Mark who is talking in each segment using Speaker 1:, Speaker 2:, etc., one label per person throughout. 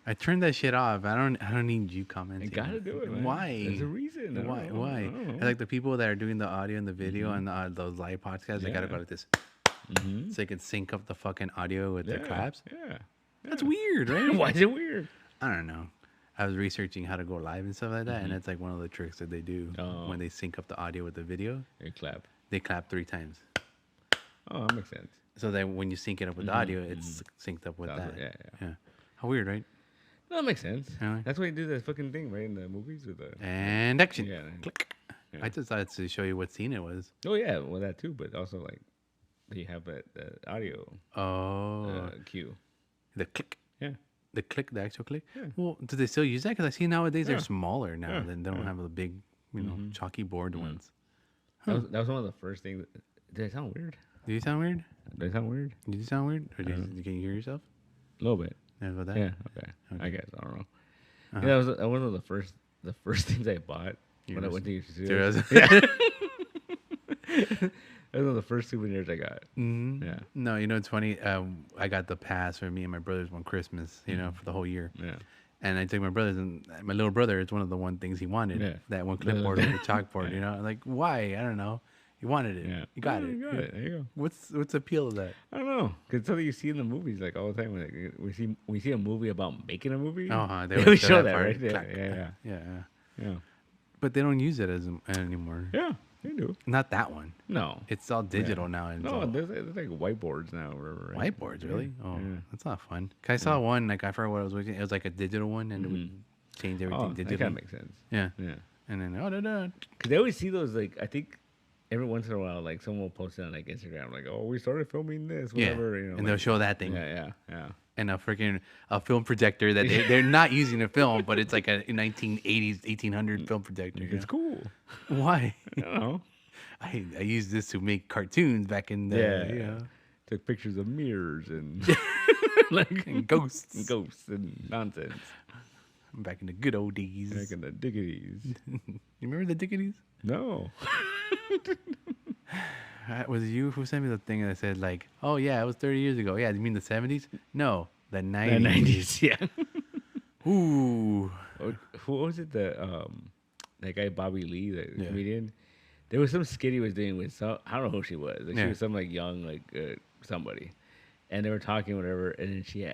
Speaker 1: I turned that shit off. I don't need you commenting.
Speaker 2: You gotta do it, man.
Speaker 1: Why?
Speaker 2: There's a reason.
Speaker 1: Why?
Speaker 2: Know.
Speaker 1: Why? I like the people that are doing the audio and the video and those live podcasts. They gotta go like this, so they can sync up the fucking audio with the claps.
Speaker 2: Yeah.
Speaker 1: That's weird, right?
Speaker 2: Why is it weird?
Speaker 1: I don't know. I was researching how to go live and stuff like that, and it's like one of the tricks that they do when they sync up the audio with the video.
Speaker 2: They clap.
Speaker 1: They clap 3 times.
Speaker 2: Oh, that makes sense.
Speaker 1: So that when you sync it up with the audio, it's synced up with that.
Speaker 2: Yeah.
Speaker 1: How weird, right?
Speaker 2: No, that makes sense.
Speaker 1: Really?
Speaker 2: That's why you do that fucking thing, right, in the movies with the...
Speaker 1: And action.
Speaker 2: Yeah.
Speaker 1: Click.
Speaker 2: Yeah.
Speaker 1: I just thought to show you what scene it was.
Speaker 2: Oh, yeah, well, that too, but also, like, you have that audio cue.
Speaker 1: The click.
Speaker 2: Yeah.
Speaker 1: The click, the actual click.
Speaker 2: Yeah.
Speaker 1: Well, do they still use that? Because I see nowadays they're
Speaker 2: Yeah.
Speaker 1: smaller now.
Speaker 2: Yeah.
Speaker 1: They don't have the big, chalky board ones.
Speaker 2: That was one of the first things. Did I sound weird?
Speaker 1: Do you sound weird?
Speaker 2: Did I sound weird?
Speaker 1: Did you sound weird? Or can you hear yourself?
Speaker 2: A little bit.
Speaker 1: Yeah, about that?
Speaker 2: Yeah. Okay. I guess I don't know. Yeah, that was one of the first things I bought when I went to
Speaker 1: Serious?
Speaker 2: Yeah. That was one of the first souvenirs I got.
Speaker 1: Mm-hmm.
Speaker 2: Yeah.
Speaker 1: No, it's funny. I got the pass for me and my brothers one Christmas, for the whole year.
Speaker 2: Yeah.
Speaker 1: And I took my brothers, and my little brother, it's one of the one things he wanted.
Speaker 2: Yeah.
Speaker 1: That one clipboard with the chalkboard, Like, why? I don't know. He wanted it.
Speaker 2: Yeah.
Speaker 1: You got
Speaker 2: Yeah,
Speaker 1: it.
Speaker 2: you got it. There you go.
Speaker 1: What's the appeal of that?
Speaker 2: I don't know, cause it's something you see in the movies like all the time. Like, we see a movie about making a movie.
Speaker 1: They
Speaker 2: They
Speaker 1: always
Speaker 2: show that,
Speaker 1: part.
Speaker 2: right?
Speaker 1: Clack.
Speaker 2: Yeah.
Speaker 1: But they don't use it anymore.
Speaker 2: Yeah, they do.
Speaker 1: Not that one.
Speaker 2: No,
Speaker 1: It's all digital now. And
Speaker 2: no, there's like whiteboards now. Right?
Speaker 1: whiteboards, really? Oh,
Speaker 2: Yeah.
Speaker 1: that's not fun. 'Cause I saw one, like I forgot what I was watching. It was like a digital one, and it would change everything
Speaker 2: Oh, that
Speaker 1: digitally.
Speaker 2: kind of makes sense.
Speaker 1: Yeah.
Speaker 2: Yeah,
Speaker 1: And then
Speaker 2: because they always see those. Like, I think every once in a while, like someone will post it on like Instagram, like, "Oh, we started filming this, whatever."
Speaker 1: and
Speaker 2: like,
Speaker 1: they'll show that thing.
Speaker 2: Yeah.
Speaker 1: And a film projector that they're not using a film, but it's like a 1980s, 1800 film projector.
Speaker 2: It's cool.
Speaker 1: Why?
Speaker 2: I don't know.
Speaker 1: I used this to make cartoons back in the
Speaker 2: Took pictures of mirrors and
Speaker 1: and ghosts
Speaker 2: and nonsense.
Speaker 1: back in the good old days.
Speaker 2: Back in the diggities.
Speaker 1: You remember the Dickities?
Speaker 2: No.
Speaker 1: Was it you who sent me the thing that said like, oh yeah, it was 30 years ago. Yeah, you mean the 70s? No, the 90s.
Speaker 2: The 90s, yeah.
Speaker 1: Ooh.
Speaker 2: Who was it? That guy Bobby Lee, the
Speaker 1: Yeah.
Speaker 2: comedian. There was some skit he was doing with some. I don't know who she was. Like, She
Speaker 1: Yeah.
Speaker 2: was some like young somebody, and they were talking whatever. And then she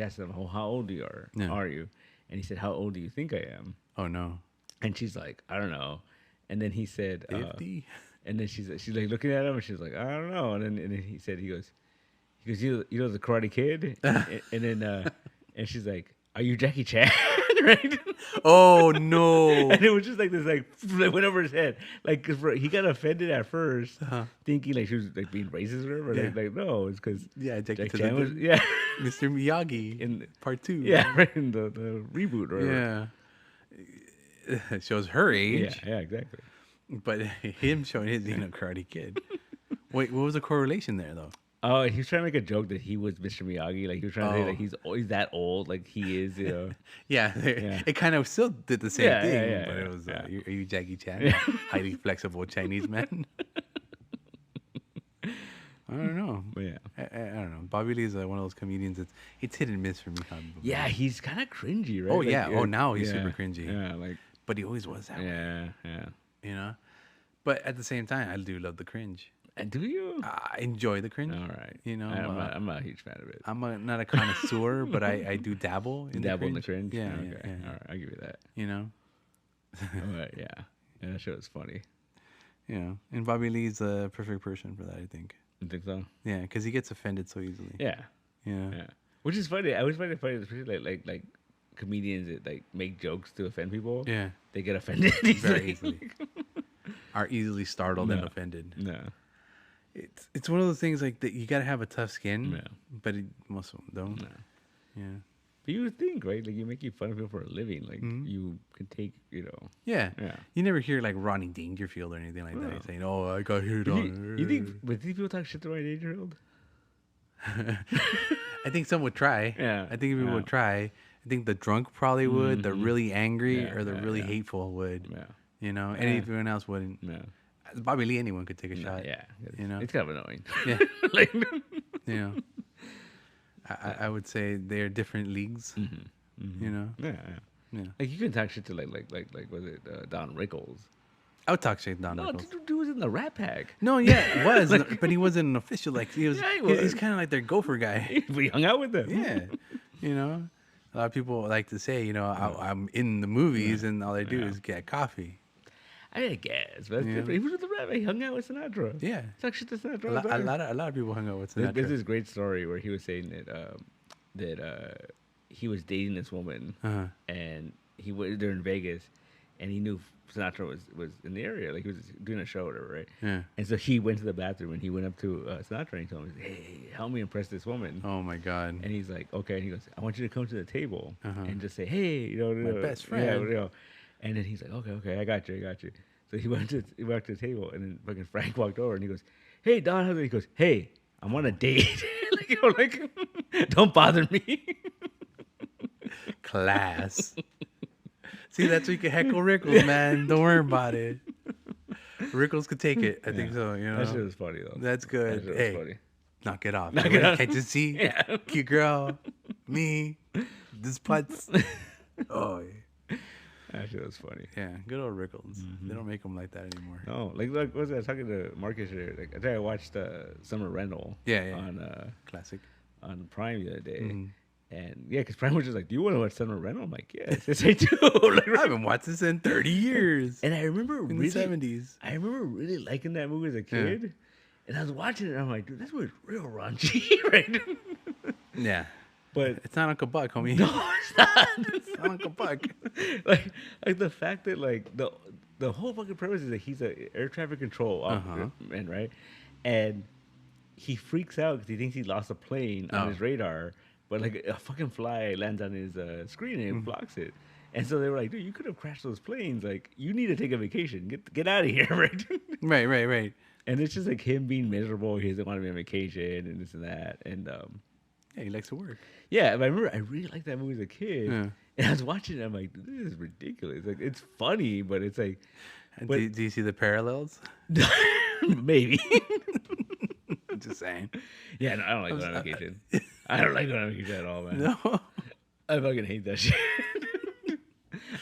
Speaker 2: asked him, "Oh, how old are you?" And he said, "How old do you think I am?"
Speaker 1: Oh no.
Speaker 2: And she's like, "I don't know." And then he said,
Speaker 1: 50?
Speaker 2: and then she's like looking at him, and she's like, "I don't know." And then he goes, you know the Karate Kid, and then and she's like, "Are you Jackie Chan?" Right?
Speaker 1: Oh no.
Speaker 2: And it was just like this, like went over his head, like 'cause he got offended at 1st thinking like she was like being racist or whatever.
Speaker 1: Yeah.
Speaker 2: Like no, it's because
Speaker 1: Yeah,
Speaker 2: Jackie
Speaker 1: to
Speaker 2: Chan
Speaker 1: the,
Speaker 2: was yeah,
Speaker 1: Mr. Miyagi
Speaker 2: in
Speaker 1: part 2.
Speaker 2: yeah, right in the reboot or whatever.
Speaker 1: Yeah. It shows her age,
Speaker 2: Yeah, exactly.
Speaker 1: but him showing his Karate Kid. Wait, what was the correlation there though?
Speaker 2: Oh, he was trying to make a joke that he was Mr. Miyagi. Like he was trying to say that he's that old, like he is, you know.
Speaker 1: Yeah, it kind of still did the same thing,
Speaker 2: yeah,
Speaker 1: but
Speaker 2: yeah,
Speaker 1: it was,
Speaker 2: yeah.
Speaker 1: are you Jackie Chan? Highly flexible Chinese man? I don't know.
Speaker 2: But yeah.
Speaker 1: I don't know. Bobby Lee is one of those comedians it's hit and miss for me.
Speaker 2: Yeah, he's kind of cringy, right?
Speaker 1: Oh,
Speaker 2: Like,
Speaker 1: yeah. Oh, now he's super cringy.
Speaker 2: Yeah, like
Speaker 1: But he always was that way,
Speaker 2: yeah.
Speaker 1: you know? But at the same time, I do love the cringe.
Speaker 2: And do you?
Speaker 1: I enjoy the cringe.
Speaker 2: All right.
Speaker 1: You know,
Speaker 2: I'm not a huge fan of it.
Speaker 1: I'm not a connoisseur, but I do dabble in
Speaker 2: Dabble
Speaker 1: the
Speaker 2: in
Speaker 1: cringe.
Speaker 2: the cringe.
Speaker 1: Yeah,
Speaker 2: Okay.
Speaker 1: yeah.
Speaker 2: All right. I'll give you that.
Speaker 1: You know?
Speaker 2: All right. Yeah. That show is funny.
Speaker 1: Yeah. And Bobby Lee's a perfect person for that, I think.
Speaker 2: You think so?
Speaker 1: Yeah, because he gets offended so easily.
Speaker 2: Yeah.
Speaker 1: Yeah.
Speaker 2: Yeah. Which is funny. I always find it funny, especially like comedians that like make jokes to offend people.
Speaker 1: Yeah.
Speaker 2: They get offended
Speaker 1: Very easily. Are easily startled and
Speaker 2: No.
Speaker 1: offended.
Speaker 2: No.
Speaker 1: It's one of those things like that you gotta have a tough skin.
Speaker 2: Yeah.
Speaker 1: But most of them don't.
Speaker 2: No.
Speaker 1: Yeah.
Speaker 2: But you would think, right? Like, you make fun of people for a living. Like, you can take, you know.
Speaker 1: Yeah.
Speaker 2: Yeah.
Speaker 1: You never hear like Ronnie Dangerfield or anything like that saying, "Oh, I got hit on."
Speaker 2: You think, but these people talk shit to Ronnie Dangerfield?
Speaker 1: I think some would try.
Speaker 2: Yeah.
Speaker 1: I think people would try. I think the drunk probably would. The really angry or the really hateful would.
Speaker 2: Yeah.
Speaker 1: You know, and everyone else wouldn't.
Speaker 2: Yeah.
Speaker 1: Bobby Lee, anyone could take a shot.
Speaker 2: Yeah.
Speaker 1: You know?
Speaker 2: It's kind of annoying.
Speaker 1: Yeah.
Speaker 2: Like,
Speaker 1: You know, I would say they're different leagues, You know?
Speaker 2: Yeah. Like you can talk shit to like was it Don Rickles?
Speaker 1: I would talk shit to Don
Speaker 2: No,
Speaker 1: Rickles.
Speaker 2: dude was in the Rat Pack.
Speaker 1: No, yeah, it was, but he wasn't an official. Like he was.
Speaker 2: Yeah, he was.
Speaker 1: He's kind of like their gopher guy.
Speaker 2: We hung out with them.
Speaker 1: Yeah, you know, a lot of people like to say, you know, I'm in the movies and all I do is get coffee.
Speaker 2: I guess, but he was with the Rat Pack. He hung out with Sinatra.
Speaker 1: Yeah,
Speaker 2: Talk shit to Sinatra.
Speaker 1: a lot of people hung out with Sinatra.
Speaker 2: There's this great story where he was saying that he was dating this woman and they're in Vegas and he knew Sinatra was in the area, like he was doing a show or whatever, right?
Speaker 1: Yeah.
Speaker 2: And so he went to the bathroom and he went up to Sinatra and he told him, "Hey, help me impress this woman."
Speaker 1: Oh my God.
Speaker 2: And he's like, "Okay." And he goes, "I want you to come to the table and just say, hey, you know,
Speaker 1: My best friend."
Speaker 2: Yeah, you know. And then he's like, "Okay, I got you." So he went to the table and then fucking Frank walked over and he goes, "Hey, Don," how's it?" He goes, "Hey, I'm on a date." Like, you know, like, don't bother me.
Speaker 1: Class. See, that's why you can heckle Rickles, man. Don't worry about it. Rickles could take it. I think so. You know,
Speaker 2: That shit was funny though.
Speaker 1: That's good.
Speaker 2: That shit was
Speaker 1: Hey,
Speaker 2: funny.
Speaker 1: knock it off.
Speaker 2: Knock it off.
Speaker 1: Can't you see?
Speaker 2: Yeah.
Speaker 1: Cute girl, me, this putz. Oh,
Speaker 2: That shit was funny.
Speaker 1: yeah. Good old Rickles. They don't make them like that anymore.
Speaker 2: No, like what was I talking to Marcus here? Like I think I watched Summer Rental.
Speaker 1: Yeah.
Speaker 2: On
Speaker 1: Classic.
Speaker 2: on Prime the other day.
Speaker 1: Mm-hmm.
Speaker 2: And yeah, because Prime was just like, "Do you want to watch Summer Rental?" I'm like, "Yes, I do." Like,
Speaker 1: I haven't watched this in 30 years.
Speaker 2: and I remember
Speaker 1: in
Speaker 2: really,
Speaker 1: the 70s.
Speaker 2: I remember really liking that movie as a kid. And I was watching it, and I'm like, "Dude, this was real raunchy, right?"
Speaker 1: Yeah.
Speaker 2: But
Speaker 1: It's not Uncle Buck, homie.
Speaker 2: no, it's not.
Speaker 1: It's not Uncle Buck.
Speaker 2: like the fact that like the whole fucking premise is that he's a air traffic control man, right? And he freaks out because he thinks he lost a plane on his radar, but like a fucking fly lands on his screen and it blocks it. And so they were like, "Dude, you could have crashed those planes. Like, you need to take a vacation. Get out of here, right?"
Speaker 1: Right.
Speaker 2: And it's just like him being miserable. He doesn't want to be on vacation and this and that. And
Speaker 1: Yeah, he likes to work.
Speaker 2: yeah, but I remember I really liked that movie as a kid.
Speaker 1: Yeah.
Speaker 2: And I was watching it. I'm like, "This is ridiculous. Like, it's funny, but it's like." But
Speaker 1: Do you see the parallels?
Speaker 2: maybe.
Speaker 1: Just saying.
Speaker 2: Yeah, no, I don't like going on vacation. I don't like going on vacation at all, man.
Speaker 1: No.
Speaker 2: I fucking hate that shit.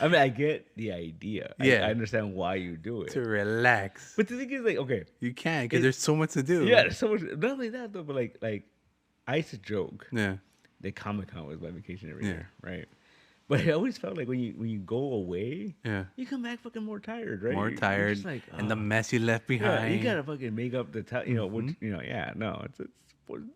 Speaker 2: I mean, I get the idea.
Speaker 1: Yeah.
Speaker 2: I understand why you do it.
Speaker 1: To relax.
Speaker 2: But the thing is, like, okay.
Speaker 1: You can't because there's so much to do.
Speaker 2: Yeah, there's so much. Not only that, though, but like I used to joke
Speaker 1: Yeah.
Speaker 2: that Comic-Con was my vacation every year, right? But I always felt like when you go away,
Speaker 1: Yeah.
Speaker 2: you come back fucking more tired, right?
Speaker 1: More
Speaker 2: You're
Speaker 1: tired.
Speaker 2: just like,
Speaker 1: And the
Speaker 2: "Oh."
Speaker 1: mess you left
Speaker 2: Yeah,
Speaker 1: behind.
Speaker 2: you gotta fucking make up the time, you know. Which, you know, yeah, no, it's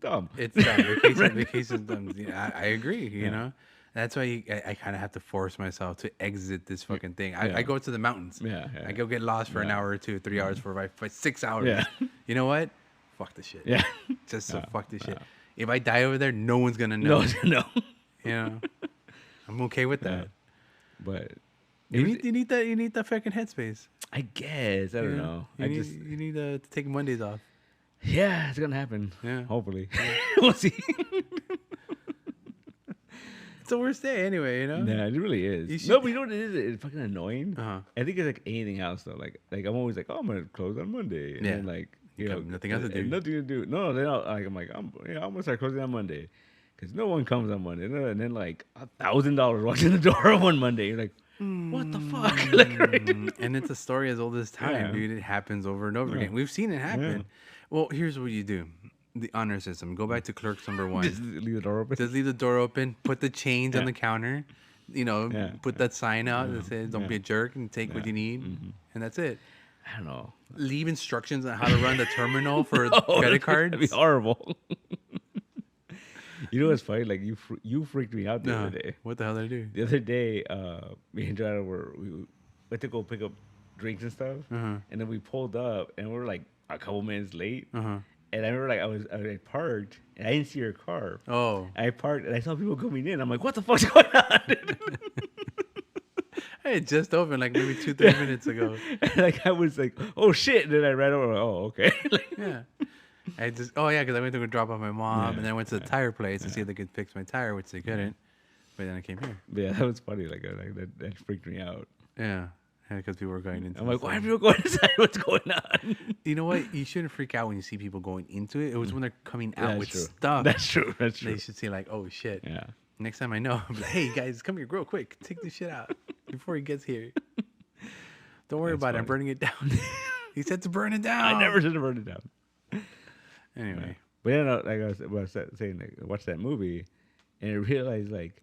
Speaker 2: dumb.
Speaker 1: It's dumb.
Speaker 2: Right.
Speaker 1: Vacation's dumb. Yeah, I agree, you know? That's why I kind of have to force myself to exit this fucking thing. I go to the mountains.
Speaker 2: Yeah.
Speaker 1: I go get lost for an hour or 2, 3 hours, for 6 hours.
Speaker 2: Yeah.
Speaker 1: You know what? Fuck this shit.
Speaker 2: Yeah.
Speaker 1: Just so fuck this shit. If I die over there, no one's going to know.
Speaker 2: No.
Speaker 1: You know? I'm okay with that.
Speaker 2: But
Speaker 1: You need that fucking headspace.
Speaker 2: I guess I don't
Speaker 1: Yeah.
Speaker 2: know.
Speaker 1: You need to take Mondays off.
Speaker 2: Yeah, it's gonna happen.
Speaker 1: Yeah.
Speaker 2: Hopefully, we'll see.
Speaker 1: It's the worst day anyway, you know?
Speaker 2: Yeah, it really is.
Speaker 1: You should-
Speaker 2: No, but you know what it is? It's fucking annoying.
Speaker 1: Uh-huh.
Speaker 2: I think it's like anything else though. Like I'm always like, "Oh, I'm gonna close on Monday," and
Speaker 1: Yeah.
Speaker 2: then like you know,
Speaker 1: Nothing else to do.
Speaker 2: and nothing to do. No, they don't. Like I'm like I'm gonna start closing on Monday because no one comes on Monday, and then like $1,000 walks in the door on one Monday. You're like, what the fuck? Like, right?
Speaker 1: And it's a story as old as time,
Speaker 2: Yeah.
Speaker 1: dude. It happens over and over
Speaker 2: Yeah.
Speaker 1: again. We've seen it happen.
Speaker 2: Yeah.
Speaker 1: Well, here's what you do: the honor system. Go back to Clerks #1.
Speaker 2: Just leave the door open.
Speaker 1: Just leave the door open. Put the change on
Speaker 2: Yeah.
Speaker 1: the counter. You know,
Speaker 2: Yeah.
Speaker 1: put that sign out that says "Don't be a jerk" and take what you need, and that's it.
Speaker 2: I don't know.
Speaker 1: Leave instructions on how to run the terminal for
Speaker 2: Oh,
Speaker 1: credit cards.
Speaker 2: That'd be horrible. You know what's funny? Like you freaked me out the
Speaker 1: No.
Speaker 2: other day.
Speaker 1: What the hell did I do?
Speaker 2: The other day, me and Joanna we went to go pick up drinks and stuff, and then we pulled up, and we were like a couple minutes late. And I remember, like, I parked, and I didn't see her car.
Speaker 1: Oh,
Speaker 2: I parked, and I saw people coming in. I'm like, what the fuck's going on?
Speaker 1: I had just opened like maybe 2-3 minutes ago.
Speaker 2: And, like, I was like, oh shit! And then I ran over. Oh, okay. Like,
Speaker 1: Yeah. Because I went to go drop off my mom,
Speaker 2: Yeah.
Speaker 1: and then I went to the tire place to see if they could fix my tire, which they couldn't. But then I came here.
Speaker 2: yeah, that was funny. Like that freaked me out.
Speaker 1: Yeah, because people were going into.
Speaker 2: I'm
Speaker 1: the
Speaker 2: like, why are
Speaker 1: store.
Speaker 2: people going inside? What's going on?
Speaker 1: You know what? You shouldn't freak out when you see people going into it. It was when they're coming out
Speaker 2: That's
Speaker 1: with
Speaker 2: true.
Speaker 1: stuff.
Speaker 2: That's true. That's true.
Speaker 1: They should see like, oh shit.
Speaker 2: Yeah.
Speaker 1: Next time I know, I'm like, hey guys, come here real quick. Take this shit out before he gets here. Don't worry about it. I'm burning it down. He said to burn it down.
Speaker 2: I never said to burn it down.
Speaker 1: Anyway.
Speaker 2: Yeah. But yeah, no, like I was saying, like, I watched that movie and I realized, like,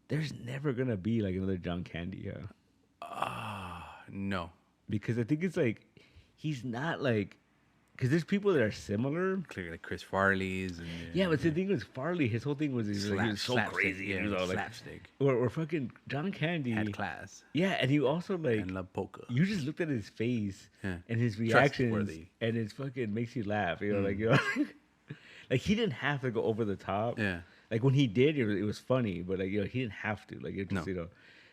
Speaker 2: there's never going to be, like, another John Candy.
Speaker 1: No.
Speaker 2: Because I think it's, like, he's not, like, because there's people that are similar.
Speaker 1: Clearly, like Chris Farley's. And,
Speaker 2: yeah, but the thing was, Farley, his whole thing was, he was so crazy.
Speaker 1: Yeah,
Speaker 2: you know, like,
Speaker 1: slapstick.
Speaker 2: Or fucking John Candy.
Speaker 1: Had class.
Speaker 2: Yeah, and he also, like,
Speaker 1: and love polka.
Speaker 2: You just looked at his face and his reactions, and it fucking makes you laugh. You know, like, you know, like he didn't have to go over the top.
Speaker 1: Yeah.
Speaker 2: Like when he did, it was funny, but like, you know, he didn't have to. Like, it just, you know,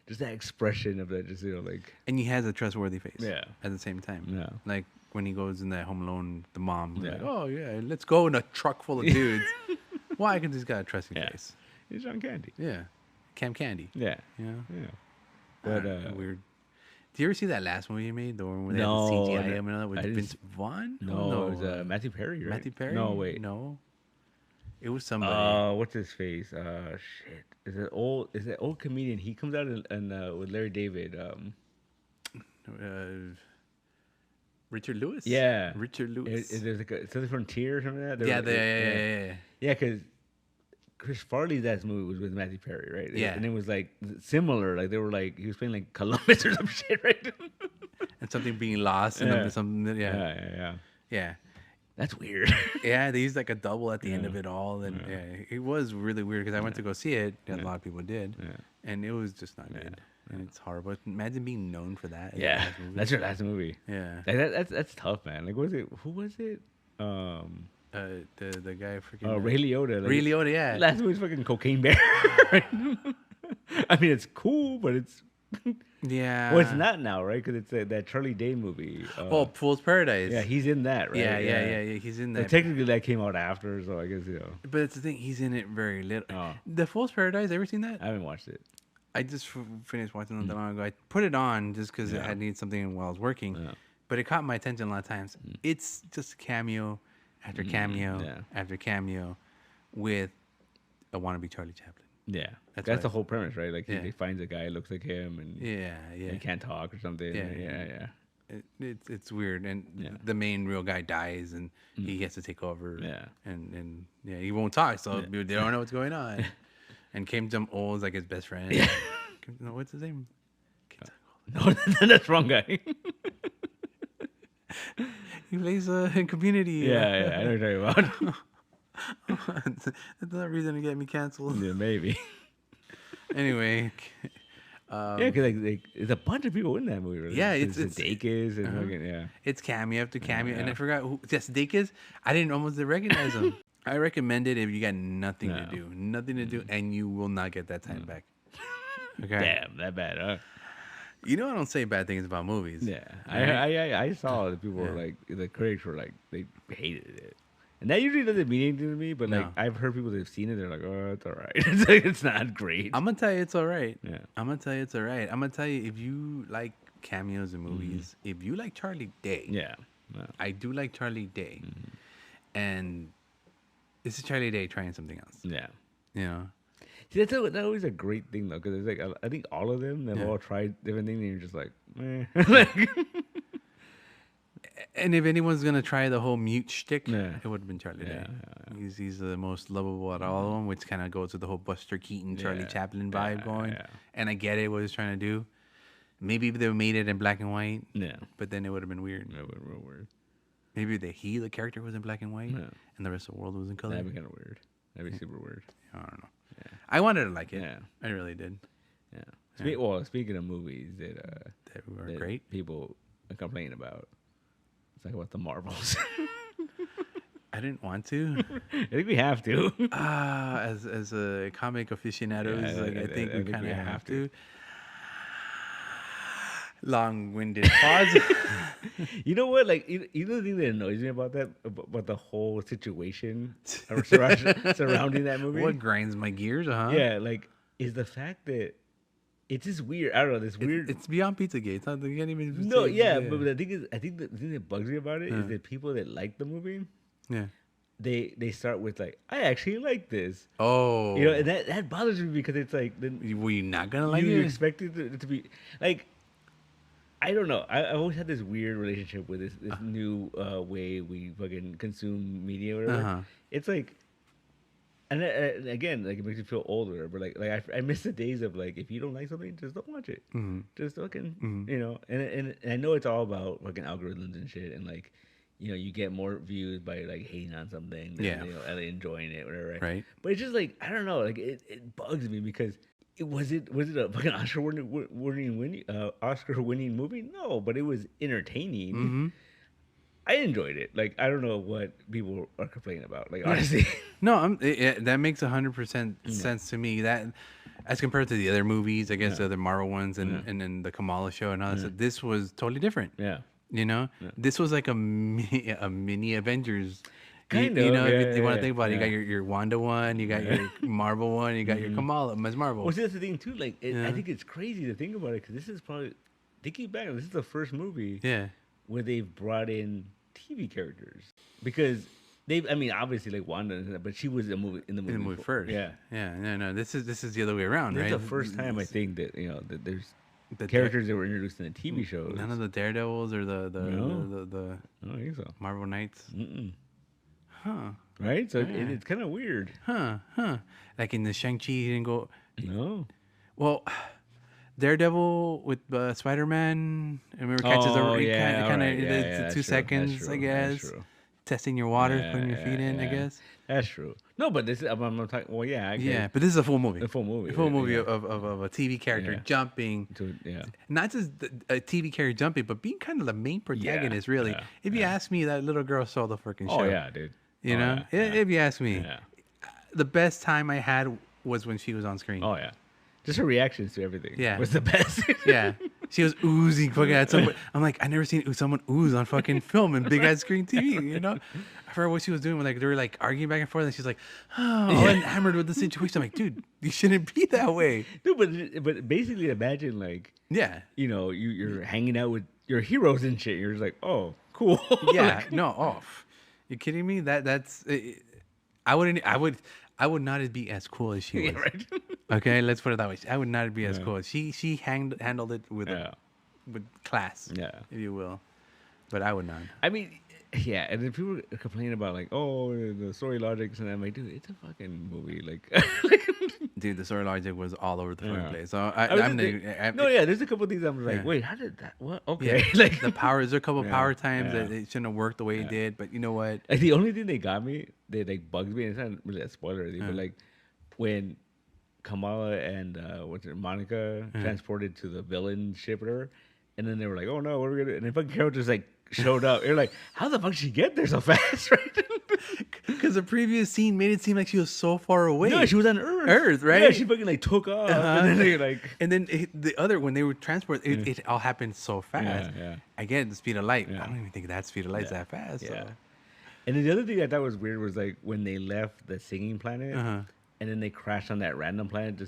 Speaker 2: just that expression of that, just, you know, like.
Speaker 1: And he has a trustworthy face.
Speaker 2: Yeah.
Speaker 1: At the same time.
Speaker 2: Yeah.
Speaker 1: Like when he goes in that Home Alone, the mom.
Speaker 2: Yeah.
Speaker 1: Like, oh yeah, let's go in a truck full of dudes. Why? Because he's got a trusting face.
Speaker 2: He's John Candy.
Speaker 1: Yeah. Cam Candy.
Speaker 2: Yeah.
Speaker 1: Yeah.
Speaker 2: Yeah. But
Speaker 1: weird. Did you ever see that last movie he made? The one where they
Speaker 2: no,
Speaker 1: had the CGI him and all that with Vince Vaughn?
Speaker 2: No, it was Matthew Perry, right?
Speaker 1: Matthew Perry?
Speaker 2: No, wait.
Speaker 1: No. It was somebody.
Speaker 2: What's his face? Shit. Is it old comedian? He comes out and with Larry David.
Speaker 1: Richard Lewis?
Speaker 2: Yeah.
Speaker 1: Richard Lewis.
Speaker 2: There's like a Southern Frontier or something like that.
Speaker 1: Yeah.
Speaker 2: Yeah, because Chris Farley's last movie was with Matthew Perry, right?
Speaker 1: Yeah.
Speaker 2: And it was like similar. Like they were like, he was playing like Columbus or some shit, right?
Speaker 1: And something being lost and something. Yeah.
Speaker 2: That's weird.
Speaker 1: Yeah, they used like a double at the end of it all, and it was really weird because I went to go see it. A lot of people did, and it was just not good. And it's horrible. Imagine being known for that.
Speaker 2: Yeah, that's your last movie.
Speaker 1: Yeah,
Speaker 2: like that's tough, man. Like, was it? Who was it?
Speaker 1: The guy freaking
Speaker 2: Ray Liotta. Like,
Speaker 1: Ray Liotta, yeah.
Speaker 2: Last movie's fucking Cocaine Bear. I mean, it's cool, but it's.
Speaker 1: Yeah.
Speaker 2: Well, it's not now, right? Because it's that Charlie Day movie.
Speaker 1: Fool's Paradise.
Speaker 2: Yeah, he's in that, right?
Speaker 1: Yeah. He's in that.
Speaker 2: Like, technically, that came out after, so I guess, you know.
Speaker 1: But it's the thing, he's in it very little. The Fool's Paradise, ever seen that?
Speaker 2: I haven't watched it.
Speaker 1: I just finished watching it not that long ago. I put it on just because I needed something while I was working. Yeah. But it caught my attention a lot of times. It's just cameo after cameo after cameo with a wannabe Charlie Chaplin.
Speaker 2: Yeah, that's the whole premise, right? Like he finds a guy who looks like him, and he can't talk or something. Yeah.
Speaker 1: It's weird, and the main real guy dies, and he has to take over. Yeah, and he won't talk, so they don't know what's going on. And Kim Jong Il is like his best friend. Yeah. No, what's his name?
Speaker 2: No, that's the wrong guy.
Speaker 1: He plays in Community.
Speaker 2: Yeah, I know what you're talking about.
Speaker 1: That's not reason to get me canceled.
Speaker 2: Yeah, maybe.
Speaker 1: Anyway.
Speaker 2: Because like there's a bunch of people in that movie. Right?
Speaker 1: Yeah, it's
Speaker 2: Sudeikis and fucking,
Speaker 1: It's cameo after cameo, and I forgot who. Yes, Sudeikis. I didn't almost recognize him. I recommend it if you got nothing to do, and you will not get that time back. Okay.
Speaker 2: Damn, that bad, huh?
Speaker 1: You know I don't say bad things about movies.
Speaker 2: Yeah, right? I saw that people were like, the critics were like, they hated it. And that usually doesn't mean anything to me, but like I've heard people that have seen it, they're like, oh, it's all right. It's like, it's not great.
Speaker 1: I'm gonna tell you it's all right. Yeah. I'm gonna tell you it's all right. I'm gonna tell you, if you like cameos in movies, if you like Charlie Day, I do like Charlie Day, and this is Charlie Day trying something else. Yeah. You know.
Speaker 2: See, that's always a great thing though, because it's like I think all of them they've all tried different things, and you're just like, like.
Speaker 1: And if anyone's gonna try the whole mute shtick, it would have been Charlie Day. He's the most lovable out of all of them, which kind of goes with the whole Buster Keaton, Charlie Chaplin vibe going. And I get it, what he's trying to do. Maybe if they made it in black and white, but then it would have been weird.
Speaker 2: It would have been real weird.
Speaker 1: Maybe the character was in black and white, and the rest of the world was in color.
Speaker 2: That'd be kind of weird. That'd be super weird.
Speaker 1: I don't know. Yeah. I wanted to like it. Yeah, I really did.
Speaker 2: Yeah. Well, speaking of movies that
Speaker 1: were great,
Speaker 2: people complain about. It's like about the Marvels.
Speaker 1: I didn't want to.
Speaker 2: I think we have to.
Speaker 1: As a comic aficionados, I think we kind of have to. Long-winded pause.
Speaker 2: You know what? Like, you know the thing that annoys me about that, about the whole situation surrounding that movie.
Speaker 1: What grinds my gears,
Speaker 2: Yeah, like, is the fact that it's just weird. I don't know. This weird.
Speaker 1: It's beyond Pizzagate. It's not. You can't even.
Speaker 2: No, but the thing is, I think the thing that bugs me about it is that people that like the movie, they start with like, I actually like this.
Speaker 1: Oh,
Speaker 2: You know, and that bothers me because it's like, then
Speaker 1: were you not gonna like
Speaker 2: you
Speaker 1: it?
Speaker 2: expected it to be like, I don't know. I always had this weird relationship with this new way we fucking consume media or whatever. It's like, and again, like it makes me feel older, but like I miss the days of like, if you don't like something, just don't watch it. Just fucking, you know. And I know it's all about fucking algorithms and shit, and like, you know, you get more views by like hating on something than you know, and enjoying it, whatever.
Speaker 1: Right.
Speaker 2: But it's just like, I don't know, like it bugs me because. Was it a fucking Oscar winning movie? No, but it was entertaining. I enjoyed it. Like, I don't know what people are complaining about. Like, honestly,
Speaker 1: no, that makes 100% sense to me. That as compared to the other movies, I guess the other Marvel ones and then the Kamala show and all that. This was totally different.
Speaker 2: Yeah,
Speaker 1: you know, this was like a mini Avengers.
Speaker 2: Kind
Speaker 1: you
Speaker 2: of,
Speaker 1: know,
Speaker 2: yeah,
Speaker 1: if you want to think about it,
Speaker 2: yeah.
Speaker 1: you got your Wanda one, you got your Marvel one, you got your Kamala, Ms. Marvel.
Speaker 2: Well, see, that's the thing too. Like, I think it's crazy to think about it because this is probably thinking back. This is the first movie, where they've brought in TV characters because they. I mean, obviously, like Wanda, but she was in the movie
Speaker 1: first.
Speaker 2: Yeah.
Speaker 1: No, this is the other way around, right?
Speaker 2: This is the first time I think that that there's the characters that were introduced in the TV shows.
Speaker 1: None of the Daredevils or the
Speaker 2: I don't think so.
Speaker 1: Marvel Knights. Huh.
Speaker 2: Right? So it's kind of weird.
Speaker 1: Huh. Like in the Shang-Chi, he didn't go...
Speaker 2: No.
Speaker 1: Well, Daredevil with Spider-Man, remember catches a 2 seconds, I guess. Testing your water, putting your feet in, I guess.
Speaker 2: That's true. No, but this is, I'm talking, well, I guess.
Speaker 1: Yeah, but this is a full movie.
Speaker 2: A full movie.
Speaker 1: A full movie of a TV character jumping. Not just a TV character jumping, but being kind of the main protagonist, really.
Speaker 2: Yeah,
Speaker 1: if you ask me, that little girl stole the freaking show.
Speaker 2: Oh, yeah, dude.
Speaker 1: You know? If you ask me. The best time I had was when she was on screen.
Speaker 2: Oh, yeah. Just her reactions to everything.
Speaker 1: Yeah.
Speaker 2: Was the best.
Speaker 1: Yeah. She was oozing fucking at somebody. I'm like, I never seen someone ooze on fucking film and big ass screen TV, you know? I forgot what she was doing. Like, they were like arguing back and forth, and she's like, all enamored with the situation. I'm like, dude, you shouldn't be that way.
Speaker 2: Dude, but basically imagine, like, you know, you're hanging out with your heroes and shit. You're just like, oh, cool.
Speaker 1: Yeah. No, off. You kidding me? That's I would not be as cool as she was.
Speaker 2: Right.
Speaker 1: Okay, let's put it that way. I would not be as cool. She handled it with class, if you will. But I would not.
Speaker 2: I mean, yeah, and then people complain about like, oh, the story logic, and I'm like, dude, it's a fucking movie. Like,
Speaker 1: dude, the story logic was all over the fucking place. So
Speaker 2: there's a couple of things I'm like, wait, how did that? What? Okay, like
Speaker 1: the power. There's a couple of power times that it shouldn't have worked the way it did. But you know what?
Speaker 2: Like, the only thing they got me, they like bugged me. And it's not really a spoiler, but like when Kamala and Monica transported to the villain ship, whatever, and then they were like, oh no, what are we gonna do? And then fucking Carol just like showed up. You're like, how the fuck did she get there so fast, right?
Speaker 1: Because the previous scene made it seem like she was so far away.
Speaker 2: No, she was on Earth.
Speaker 1: Earth, right?
Speaker 2: Yeah, she fucking like took off, and then they like.
Speaker 1: And then the other, when they were transported, it all happened so fast.
Speaker 2: Yeah.
Speaker 1: Again, the speed of light. I don't even think that speed of light's that fast.
Speaker 2: Yeah.
Speaker 1: So.
Speaker 2: And then the other thing I thought was weird was like when they left the singing planet. And then they crashed on that random planet.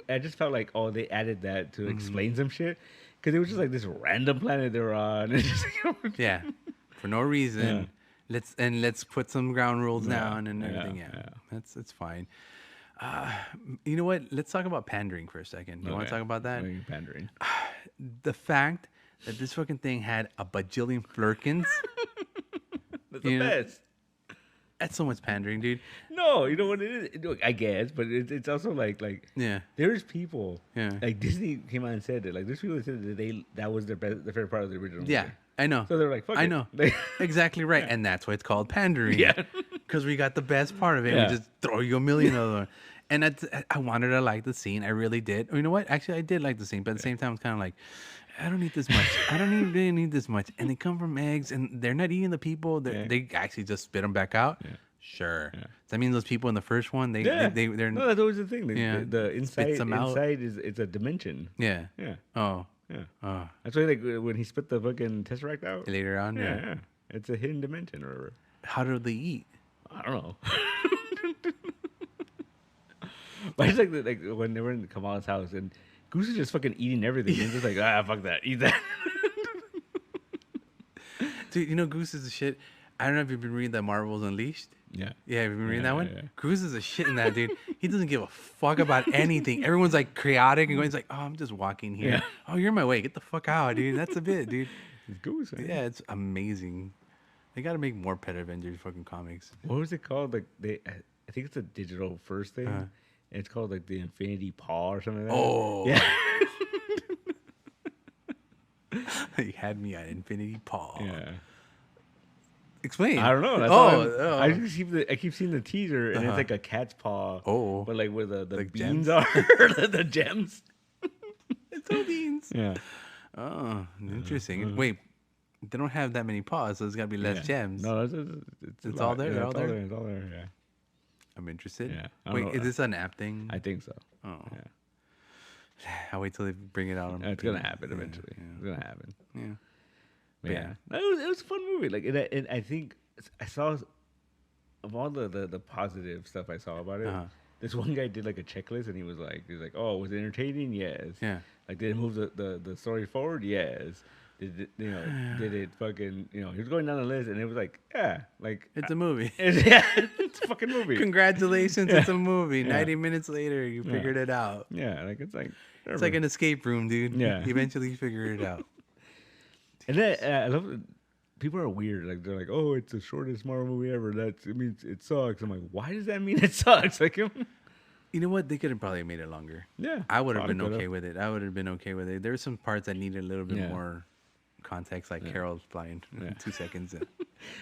Speaker 2: I just felt like, oh, they added that to explain some shit, because it was just like this random planet they were on.
Speaker 1: Yeah, for no reason. Let's put some ground rules down and everything. That's fine. You know what? Let's talk about pandering for a second. You want to talk about that?
Speaker 2: Pandering.
Speaker 1: The fact that this fucking thing had a bajillion flirkins.
Speaker 2: That's the best.
Speaker 1: That's so much pandering, dude.
Speaker 2: No, you know what it is? I guess, but it's also like there's people. Like Disney came out and said that. Like there's people that said that that was their favorite part of the original movie.
Speaker 1: Yeah, I know.
Speaker 2: So they're like, fuck
Speaker 1: I
Speaker 2: it.
Speaker 1: know. Exactly right. And that's why it's called pandering.
Speaker 2: Yeah.
Speaker 1: Because we got the best part of it. We just throw you a million of them. And I wanted to like the scene. I really did. Or you know what? Actually, I did like the scene. But at the same time, it's kind of like, I don't need this much. I don't even really need this much. And they come from eggs, and they're not eating the people. They actually just spit them back out. Yeah. Sure. Yeah. That means those people in the first one, they're
Speaker 2: no, that's always the thing. The inside it's a dimension.
Speaker 1: Yeah.
Speaker 2: Yeah.
Speaker 1: Oh.
Speaker 2: Yeah.
Speaker 1: Oh.
Speaker 2: That's why when he spit the fucking Tesseract out
Speaker 1: later on.
Speaker 2: Yeah. It's a hidden dimension or whatever.
Speaker 1: How do they eat?
Speaker 2: I don't know. But it's like when they were in Kamala's house and Goose is just fucking eating everything. And just like, fuck that, eat that.
Speaker 1: Dude, you know Goose is the shit. I don't know if you've been reading that Marvel's Unleashed.
Speaker 2: Yeah.
Speaker 1: Yeah, have you been reading that one?
Speaker 2: Yeah.
Speaker 1: Cruz is a shit in that, dude. He doesn't give a fuck about anything. Everyone's like chaotic and going, he's like, oh, I'm just walking here.
Speaker 2: Yeah.
Speaker 1: Oh, you're in my way. Get the fuck out, dude. That's a bit, dude.
Speaker 2: It's Goose, man.
Speaker 1: Yeah, it's amazing. They got to make more Pet Avengers fucking comics.
Speaker 2: What was it called? Like I think it's a digital first thing. And it's called like the Infinity Paw or something like that.
Speaker 1: Oh.
Speaker 2: Yeah.
Speaker 1: You had me at Infinity Paw.
Speaker 2: Yeah.
Speaker 1: Explain.
Speaker 2: I don't know. That's I keep seeing the teaser and it's like a cat's paw.
Speaker 1: Oh.
Speaker 2: But like where the
Speaker 1: Like
Speaker 2: beans
Speaker 1: gems?
Speaker 2: are, the gems.
Speaker 1: It's all beans.
Speaker 2: Yeah.
Speaker 1: Oh, interesting. Wait, they don't have that many paws, so there's got to be less gems.
Speaker 2: No,
Speaker 1: It's all there?
Speaker 2: Yeah,
Speaker 1: All there?
Speaker 2: It's all there. Yeah.
Speaker 1: I'm interested.
Speaker 2: Yeah. I don't
Speaker 1: Wait,
Speaker 2: know.
Speaker 1: is this an app thing?
Speaker 2: I think so.
Speaker 1: Oh.
Speaker 2: Yeah.
Speaker 1: I'll wait till they bring it out. On
Speaker 2: It's
Speaker 1: TV.
Speaker 2: gonna happen eventually.
Speaker 1: Yeah.
Speaker 2: It's gonna happen.
Speaker 1: Yeah.
Speaker 2: But yeah. It was a fun movie. Like, and I think I saw of all the positive stuff I saw about it. This one guy did like a checklist, and he was like, "Oh, was it entertaining? Yes.
Speaker 1: Yeah.
Speaker 2: Like, did it move the story forward? Yes. Did it fucking, he was going down the list, and it was like, yeah, like
Speaker 1: It's a movie.
Speaker 2: it's a fucking movie.
Speaker 1: Congratulations, it's a movie. 90 minutes later, you
Speaker 2: Yeah.
Speaker 1: figured it out.
Speaker 2: Yeah, like it's like
Speaker 1: It's like an escape room, dude.
Speaker 2: Yeah.
Speaker 1: Eventually, you figure it out.
Speaker 2: And then I love it. People are weird. Like they're like, "Oh, it's the shortest Marvel movie ever." It means it sucks. I'm like, why does that mean it sucks? Like,
Speaker 1: You know what? They could have probably made it longer.
Speaker 2: yeah,
Speaker 1: I would have been
Speaker 2: probably
Speaker 1: okay with it. I would have been okay with it. There were some parts that needed a little bit more context, like Carol's flying 2 seconds in.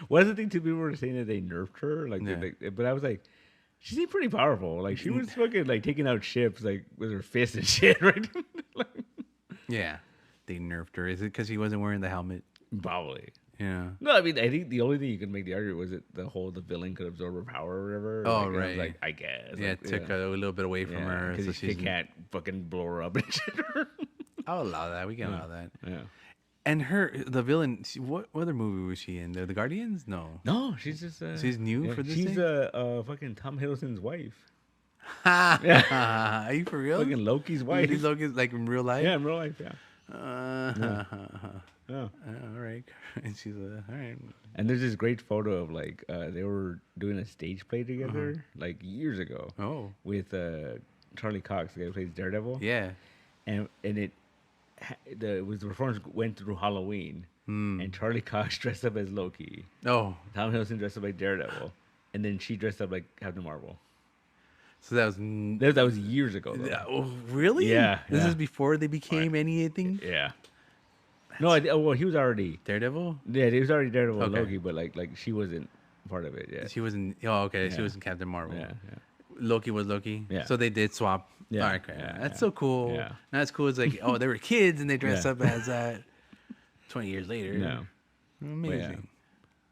Speaker 2: What is the thing? Two people were saying that they nerfed her, like, but I was like, she seemed pretty powerful. Like she was fucking like taking out ships like with her fists and shit, right? Like,
Speaker 1: Yeah, they nerfed her. Is it because he wasn't wearing the helmet?
Speaker 2: probably.
Speaker 1: Yeah.
Speaker 2: No, I mean, I think the only thing you could make the argument was that the villain could absorb her power or whatever.
Speaker 1: Oh,
Speaker 2: like,
Speaker 1: right.
Speaker 2: Like, I guess.
Speaker 1: Yeah, it took a little bit away from her.
Speaker 2: because
Speaker 1: So
Speaker 2: she can't fucking blow her up and shit.
Speaker 1: I'll allow that. We can allow that.
Speaker 2: Yeah.
Speaker 1: And the villain, what other movie was she in? The Guardians? No.
Speaker 2: No, she's just.
Speaker 1: She's new for this
Speaker 2: She's
Speaker 1: thing?
Speaker 2: fucking Tom Hiddleston's wife.
Speaker 1: Are you for real?
Speaker 2: Fucking Loki's wife.
Speaker 1: Really, Loki's like in real life?
Speaker 2: Yeah, in real life. Yeah.
Speaker 1: Yeah. All right. And she's all right.
Speaker 2: And there's this great photo of like they were doing a stage play together like years ago.
Speaker 1: Oh.
Speaker 2: With Charlie Cox, the guy who plays Daredevil.
Speaker 1: Yeah.
Speaker 2: And the performance went through Halloween, and Charlie Cox dressed up as Loki.
Speaker 1: Oh.
Speaker 2: Tom Hiddleston dressed up like Daredevil, and then she dressed up like Captain Marvel.
Speaker 1: So that was
Speaker 2: That was years ago. Though.
Speaker 1: Oh, really?
Speaker 2: Yeah.
Speaker 1: This is before they became anything?
Speaker 2: Yeah. No, well, he was already
Speaker 1: Daredevil?
Speaker 2: Yeah, he was already Daredevil and
Speaker 1: Okay.
Speaker 2: Loki, but like she wasn't part of it yet.
Speaker 1: She wasn't. Oh, okay. She
Speaker 2: Yeah.
Speaker 1: wasn't Captain Marvel.
Speaker 2: Yeah.
Speaker 1: Loki was Loki.
Speaker 2: Yeah.
Speaker 1: So they did swap.
Speaker 2: Yeah.
Speaker 1: All right, okay.
Speaker 2: Yeah,
Speaker 1: That's
Speaker 2: yeah.
Speaker 1: so cool.
Speaker 2: Yeah.
Speaker 1: Not as cool as like, oh, they were kids and they dressed
Speaker 2: Yeah.
Speaker 1: up as that 20 years later.
Speaker 2: Yeah.
Speaker 1: Amazing.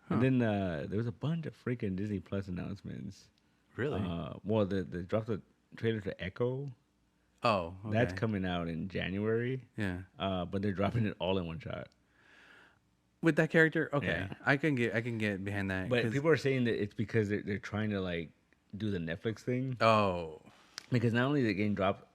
Speaker 2: And then there was a bunch of freaking Disney Plus announcements.
Speaker 1: Really?
Speaker 2: Well, they dropped a trailer to Echo.
Speaker 1: Oh, okay.
Speaker 2: That's coming out in January.
Speaker 1: Yeah.
Speaker 2: But they're dropping it all in one shot.
Speaker 1: With that character, okay,
Speaker 2: Yeah.
Speaker 1: I can get behind that.
Speaker 2: But
Speaker 1: 'cause-
Speaker 2: people are saying that it's because they're trying to like do the Netflix thing.
Speaker 1: Oh
Speaker 2: Because not only is it getting dropped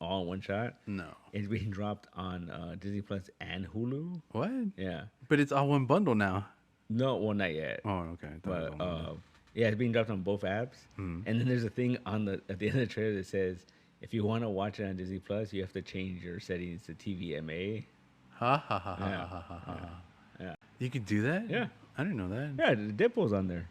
Speaker 2: all in one shot,
Speaker 1: no!
Speaker 2: it's being dropped on Disney Plus and Hulu.
Speaker 1: What?
Speaker 2: Yeah.
Speaker 1: But it's all one bundle now.
Speaker 2: No, well, not yet.
Speaker 1: Oh, okay. I thought it was
Speaker 2: But
Speaker 1: all one
Speaker 2: yeah, it's being dropped on both apps. And then there's a thing at the end of the trailer that says if you want to watch it on Disney Plus, you have to change your settings to TVMA.
Speaker 1: Ha ha ha ha
Speaker 2: Yeah.
Speaker 1: ha ha ha.
Speaker 2: Yeah.
Speaker 1: You could do that?
Speaker 2: Yeah.
Speaker 1: I didn't know that.
Speaker 2: Yeah, the Deadpool's on there.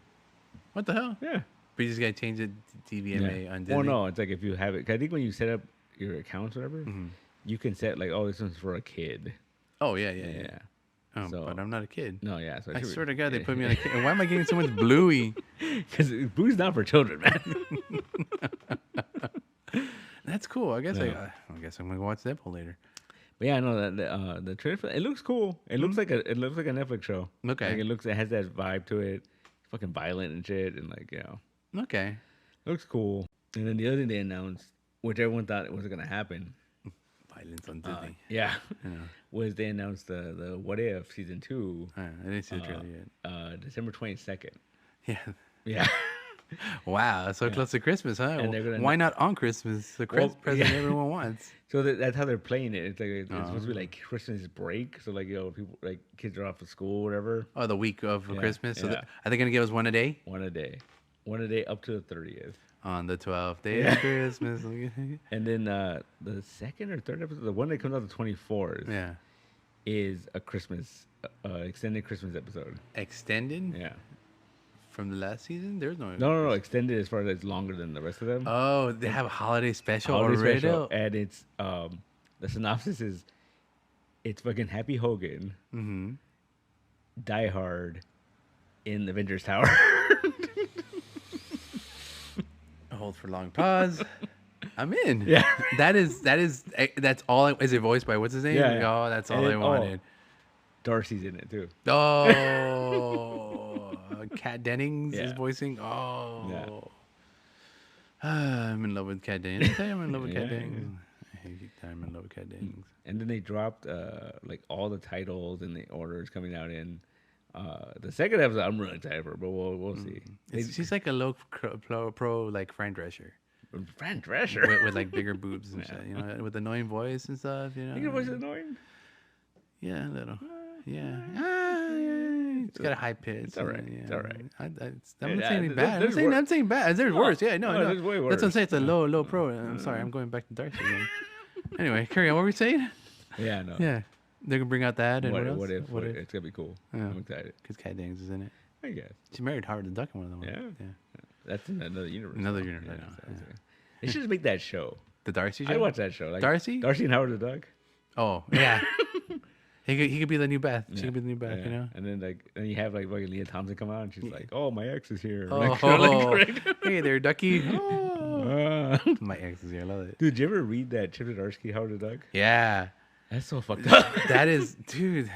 Speaker 1: What the hell?
Speaker 2: Yeah.
Speaker 1: But you just gotta change it to TVMA on Disney.
Speaker 2: Well, no, it's like if you have it. 'Cause I think when you set up your accounts, or whatever, you can set like, oh, this one's for a kid.
Speaker 1: Oh yeah. Oh,
Speaker 2: So-
Speaker 1: but I'm not a kid.
Speaker 2: No, yeah. So
Speaker 1: I swear to God, they put me on a kid. And why am I getting so much Bluey?
Speaker 2: Because Blue's not for children, man.
Speaker 1: That's cool. I guess
Speaker 2: Yeah.
Speaker 1: I guess I'm gonna watch Deadpool later.
Speaker 2: But yeah, no, the trailer for it looks cool. It looks like a Netflix show.
Speaker 1: Okay.
Speaker 2: Like it has that vibe to it. It's fucking violent and shit, and like
Speaker 1: Okay.
Speaker 2: looks cool. And then the other thing they announced, which everyone thought it wasn't gonna happen,
Speaker 1: Violence on Disney.
Speaker 2: yeah,
Speaker 1: Yeah.
Speaker 2: was they announced the What If season 2,
Speaker 1: I didn't see the trailer yet.
Speaker 2: December 22nd.
Speaker 1: Yeah.
Speaker 2: Yeah.
Speaker 1: Wow, so close to Christmas, huh?
Speaker 2: And they're gonna-
Speaker 1: Why not on Christmas? The
Speaker 2: Well,
Speaker 1: present
Speaker 2: yeah.
Speaker 1: everyone wants.
Speaker 2: So that's how they're playing it. It's like it's supposed to be like Christmas break. So like people like kids are off of school, or whatever.
Speaker 1: Oh, the week of
Speaker 2: Yeah,
Speaker 1: Christmas. So
Speaker 2: yeah.
Speaker 1: are they gonna give us one a day?
Speaker 2: One a day. one a day up to the 30th.
Speaker 1: On the 12th day of Christmas.
Speaker 2: And then the second or third episode, the one that comes out the 24th, is a Christmas, extended Christmas episode.
Speaker 1: Extended?
Speaker 2: Yeah.
Speaker 1: From the last season? There's
Speaker 2: no. Extended as far as it's longer than the rest of them.
Speaker 1: Oh, they have a holiday special already?
Speaker 2: And it's, the synopsis is, it's fucking Happy Hogan, Die Hard, in Avengers Tower.
Speaker 1: Hold for long pause. I'm in.
Speaker 2: Yeah.
Speaker 1: That's all. Is it voiced by what's his name?
Speaker 2: Yeah.
Speaker 1: Oh, that's all I wanted.
Speaker 2: Darcy's in it too.
Speaker 1: Oh, Kat Dennings is voicing. Oh,
Speaker 2: yeah.
Speaker 1: I'm in love with Kat Dennings. I'm in love with Kat Dennings. I'm in love with Kat Dennings.
Speaker 2: And then they dropped like all the titles and the orders coming out in the second episode. I'm really excited for, but we'll see.
Speaker 1: She's like a low pro like Fran Drescher.
Speaker 2: Fran Drescher
Speaker 1: with like bigger boobs and shit, you know, with annoying voice and stuff. You know,
Speaker 2: your voice is annoying.
Speaker 1: Yeah, a little. Yeah. It's got a high pitch.
Speaker 2: It's all right.
Speaker 1: Yeah.
Speaker 2: It's all right.
Speaker 1: I'm not saying anything bad. I'm saying bad. There's worse. Yeah, no.
Speaker 2: There's way worse.
Speaker 1: That's what I'm saying. It's a low pro. I'm sorry. I'm going back to Darcy again. Anyway, carry on. What were we saying?
Speaker 2: Yeah, no.
Speaker 1: Yeah. They're going to bring out that. And what else?
Speaker 2: What if? It's going to be cool. Yeah. I'm excited.
Speaker 1: Because Kat Dennings is in it.
Speaker 2: I guess.
Speaker 1: She married Howard the Duck in one of them.
Speaker 2: Yeah. That's in another universe.
Speaker 1: Another universe. I know.
Speaker 2: They should just make that show.
Speaker 1: The Darcy show?
Speaker 2: I watch that show. Like
Speaker 1: Darcy?
Speaker 2: Darcy and Howard the Duck.
Speaker 1: Oh, yeah. He could be the new Beth. She could be the new Beth, you know?
Speaker 2: And then you have like fucking Leah Thompson come out and she's like, oh, my ex is here.
Speaker 1: Oh, hey there, Ducky. Oh. My ex is here. I love it.
Speaker 2: Dude, did you ever read that Chip Zdarsky Howard the Duck?
Speaker 1: Yeah.
Speaker 2: That's so fucked up.
Speaker 1: That is, dude.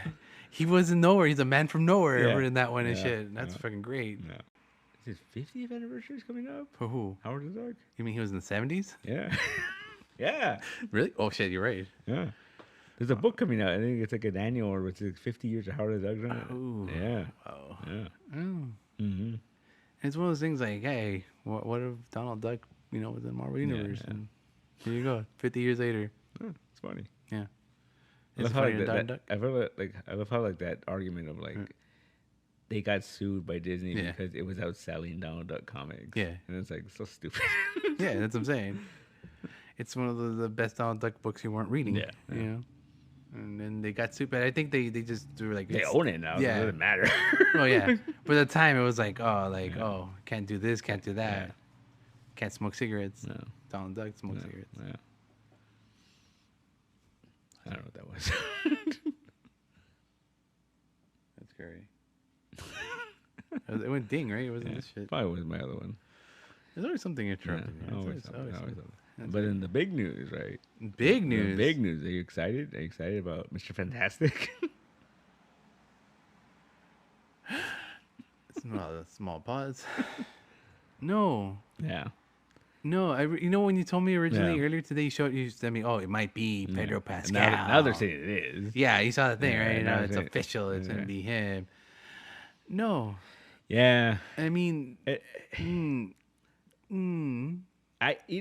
Speaker 1: He was in nowhere. He's a man from nowhere in that one and shit. That's fucking great.
Speaker 2: Yeah. Is his 50th anniversary is coming up?
Speaker 1: For who?
Speaker 2: Howard the Duck.
Speaker 1: You mean he was in the 70s?
Speaker 2: Yeah. Yeah.
Speaker 1: Really? Oh, shit, you're right.
Speaker 2: Yeah. There's a book coming out. I think it's like an annual where it's like 50 years of Howard the Duck.
Speaker 1: Oh.
Speaker 2: Yeah.
Speaker 1: Oh.
Speaker 2: Yeah.
Speaker 1: Oh.
Speaker 2: Mm-hmm.
Speaker 1: It's one of those things like, hey, what if Donald Duck, was in the Marvel Universe? Yeah. And here you go, 50 years later.
Speaker 2: It's funny.
Speaker 1: Yeah.
Speaker 2: I love how I love how that argument of they got sued by Disney because it was outselling Donald Duck comics.
Speaker 1: Yeah.
Speaker 2: And it's like so stupid.
Speaker 1: Yeah, that's what I'm saying. It's one of the best Donald Duck books you weren't reading. Yeah. You know? And then they got sued, but I think they just were like...
Speaker 2: They own it now. Yeah. It doesn't matter.
Speaker 1: Oh, yeah. But at the time, it was like, can't do this, can't do that. Yeah. Can't smoke cigarettes. No. Donald Duck smokes cigarettes.
Speaker 2: Yeah. I don't know what that was.
Speaker 1: That's great. It went ding, right? It wasn't this shit.
Speaker 2: Probably was my other one.
Speaker 1: There's always something interrupting.
Speaker 2: Yeah, always something. But in the big news, right?
Speaker 1: Big news.
Speaker 2: Big news. Are you excited? Are you excited about Mr. Fantastic?
Speaker 1: Small pause. No.
Speaker 2: Yeah.
Speaker 1: No, when you told me originally earlier today, you sent me, it might be Pedro Pascal.
Speaker 2: Now they're saying it is.
Speaker 1: Yeah, you saw the thing, right? Now it's official. It's going to be him. No.
Speaker 2: Yeah.
Speaker 1: I mean,
Speaker 2: you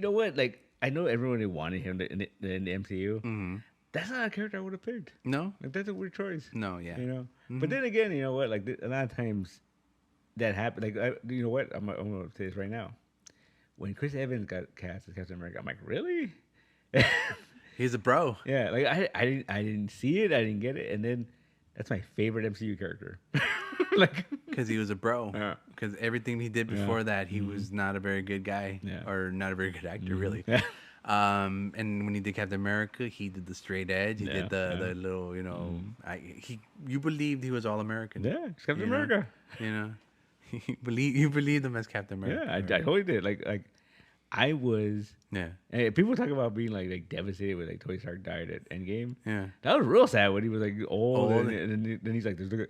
Speaker 2: know what? Like, I know everyone wanted him in the MCU. Mm-hmm. That's not a character I would have picked.
Speaker 1: No?
Speaker 2: Like, that's a weird choice.
Speaker 1: No, yeah.
Speaker 2: You know? Mm-hmm. But then again, you know what? Like, a lot of times that happened. Like, you know what? I'm going to say this right now. When Chris Evans got cast as Captain America, I'm like, really?
Speaker 1: He's a bro.
Speaker 2: Yeah, like I didn't see it, I didn't get it, and then that's my favorite MCU character. Like,
Speaker 1: because he was a bro. Yeah. Because everything he did before that, he was not a very good guy, or not a very good actor, really. Yeah. And when he did Captain America, he did the straight edge. He did the little, you believed he was all American.
Speaker 2: Yeah, it's Captain America.
Speaker 1: You know. You believed him as Captain America.
Speaker 2: Yeah, I totally did. Like I was.
Speaker 1: Yeah.
Speaker 2: And people talk about being like devastated when like Tony Stark died at Endgame.
Speaker 1: Yeah.
Speaker 2: That was real sad when he was like old, and then he's like, I'm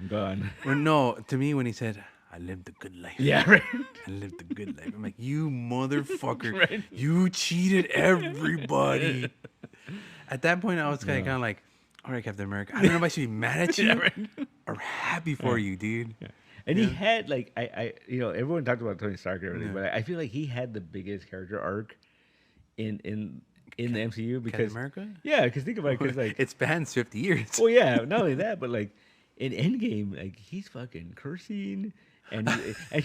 Speaker 2: done.
Speaker 1: Well, no, to me when he said, "I lived a good life."
Speaker 2: Yeah, right.
Speaker 1: I lived a good life. I'm like, you motherfucker! Right. You cheated everybody. At that point, I was kind of like, all right, Captain America. I don't know if I should be mad at you or happy for you, dude.
Speaker 2: Yeah. And he had like I everyone talked about Tony Stark and everything, but I feel like he had the biggest character arc in the MCU because
Speaker 1: Captain America.
Speaker 2: Yeah, because think about it, because like
Speaker 1: it spans 50 years.
Speaker 2: Well, yeah, not only that, but like in Endgame, like he's fucking cursing And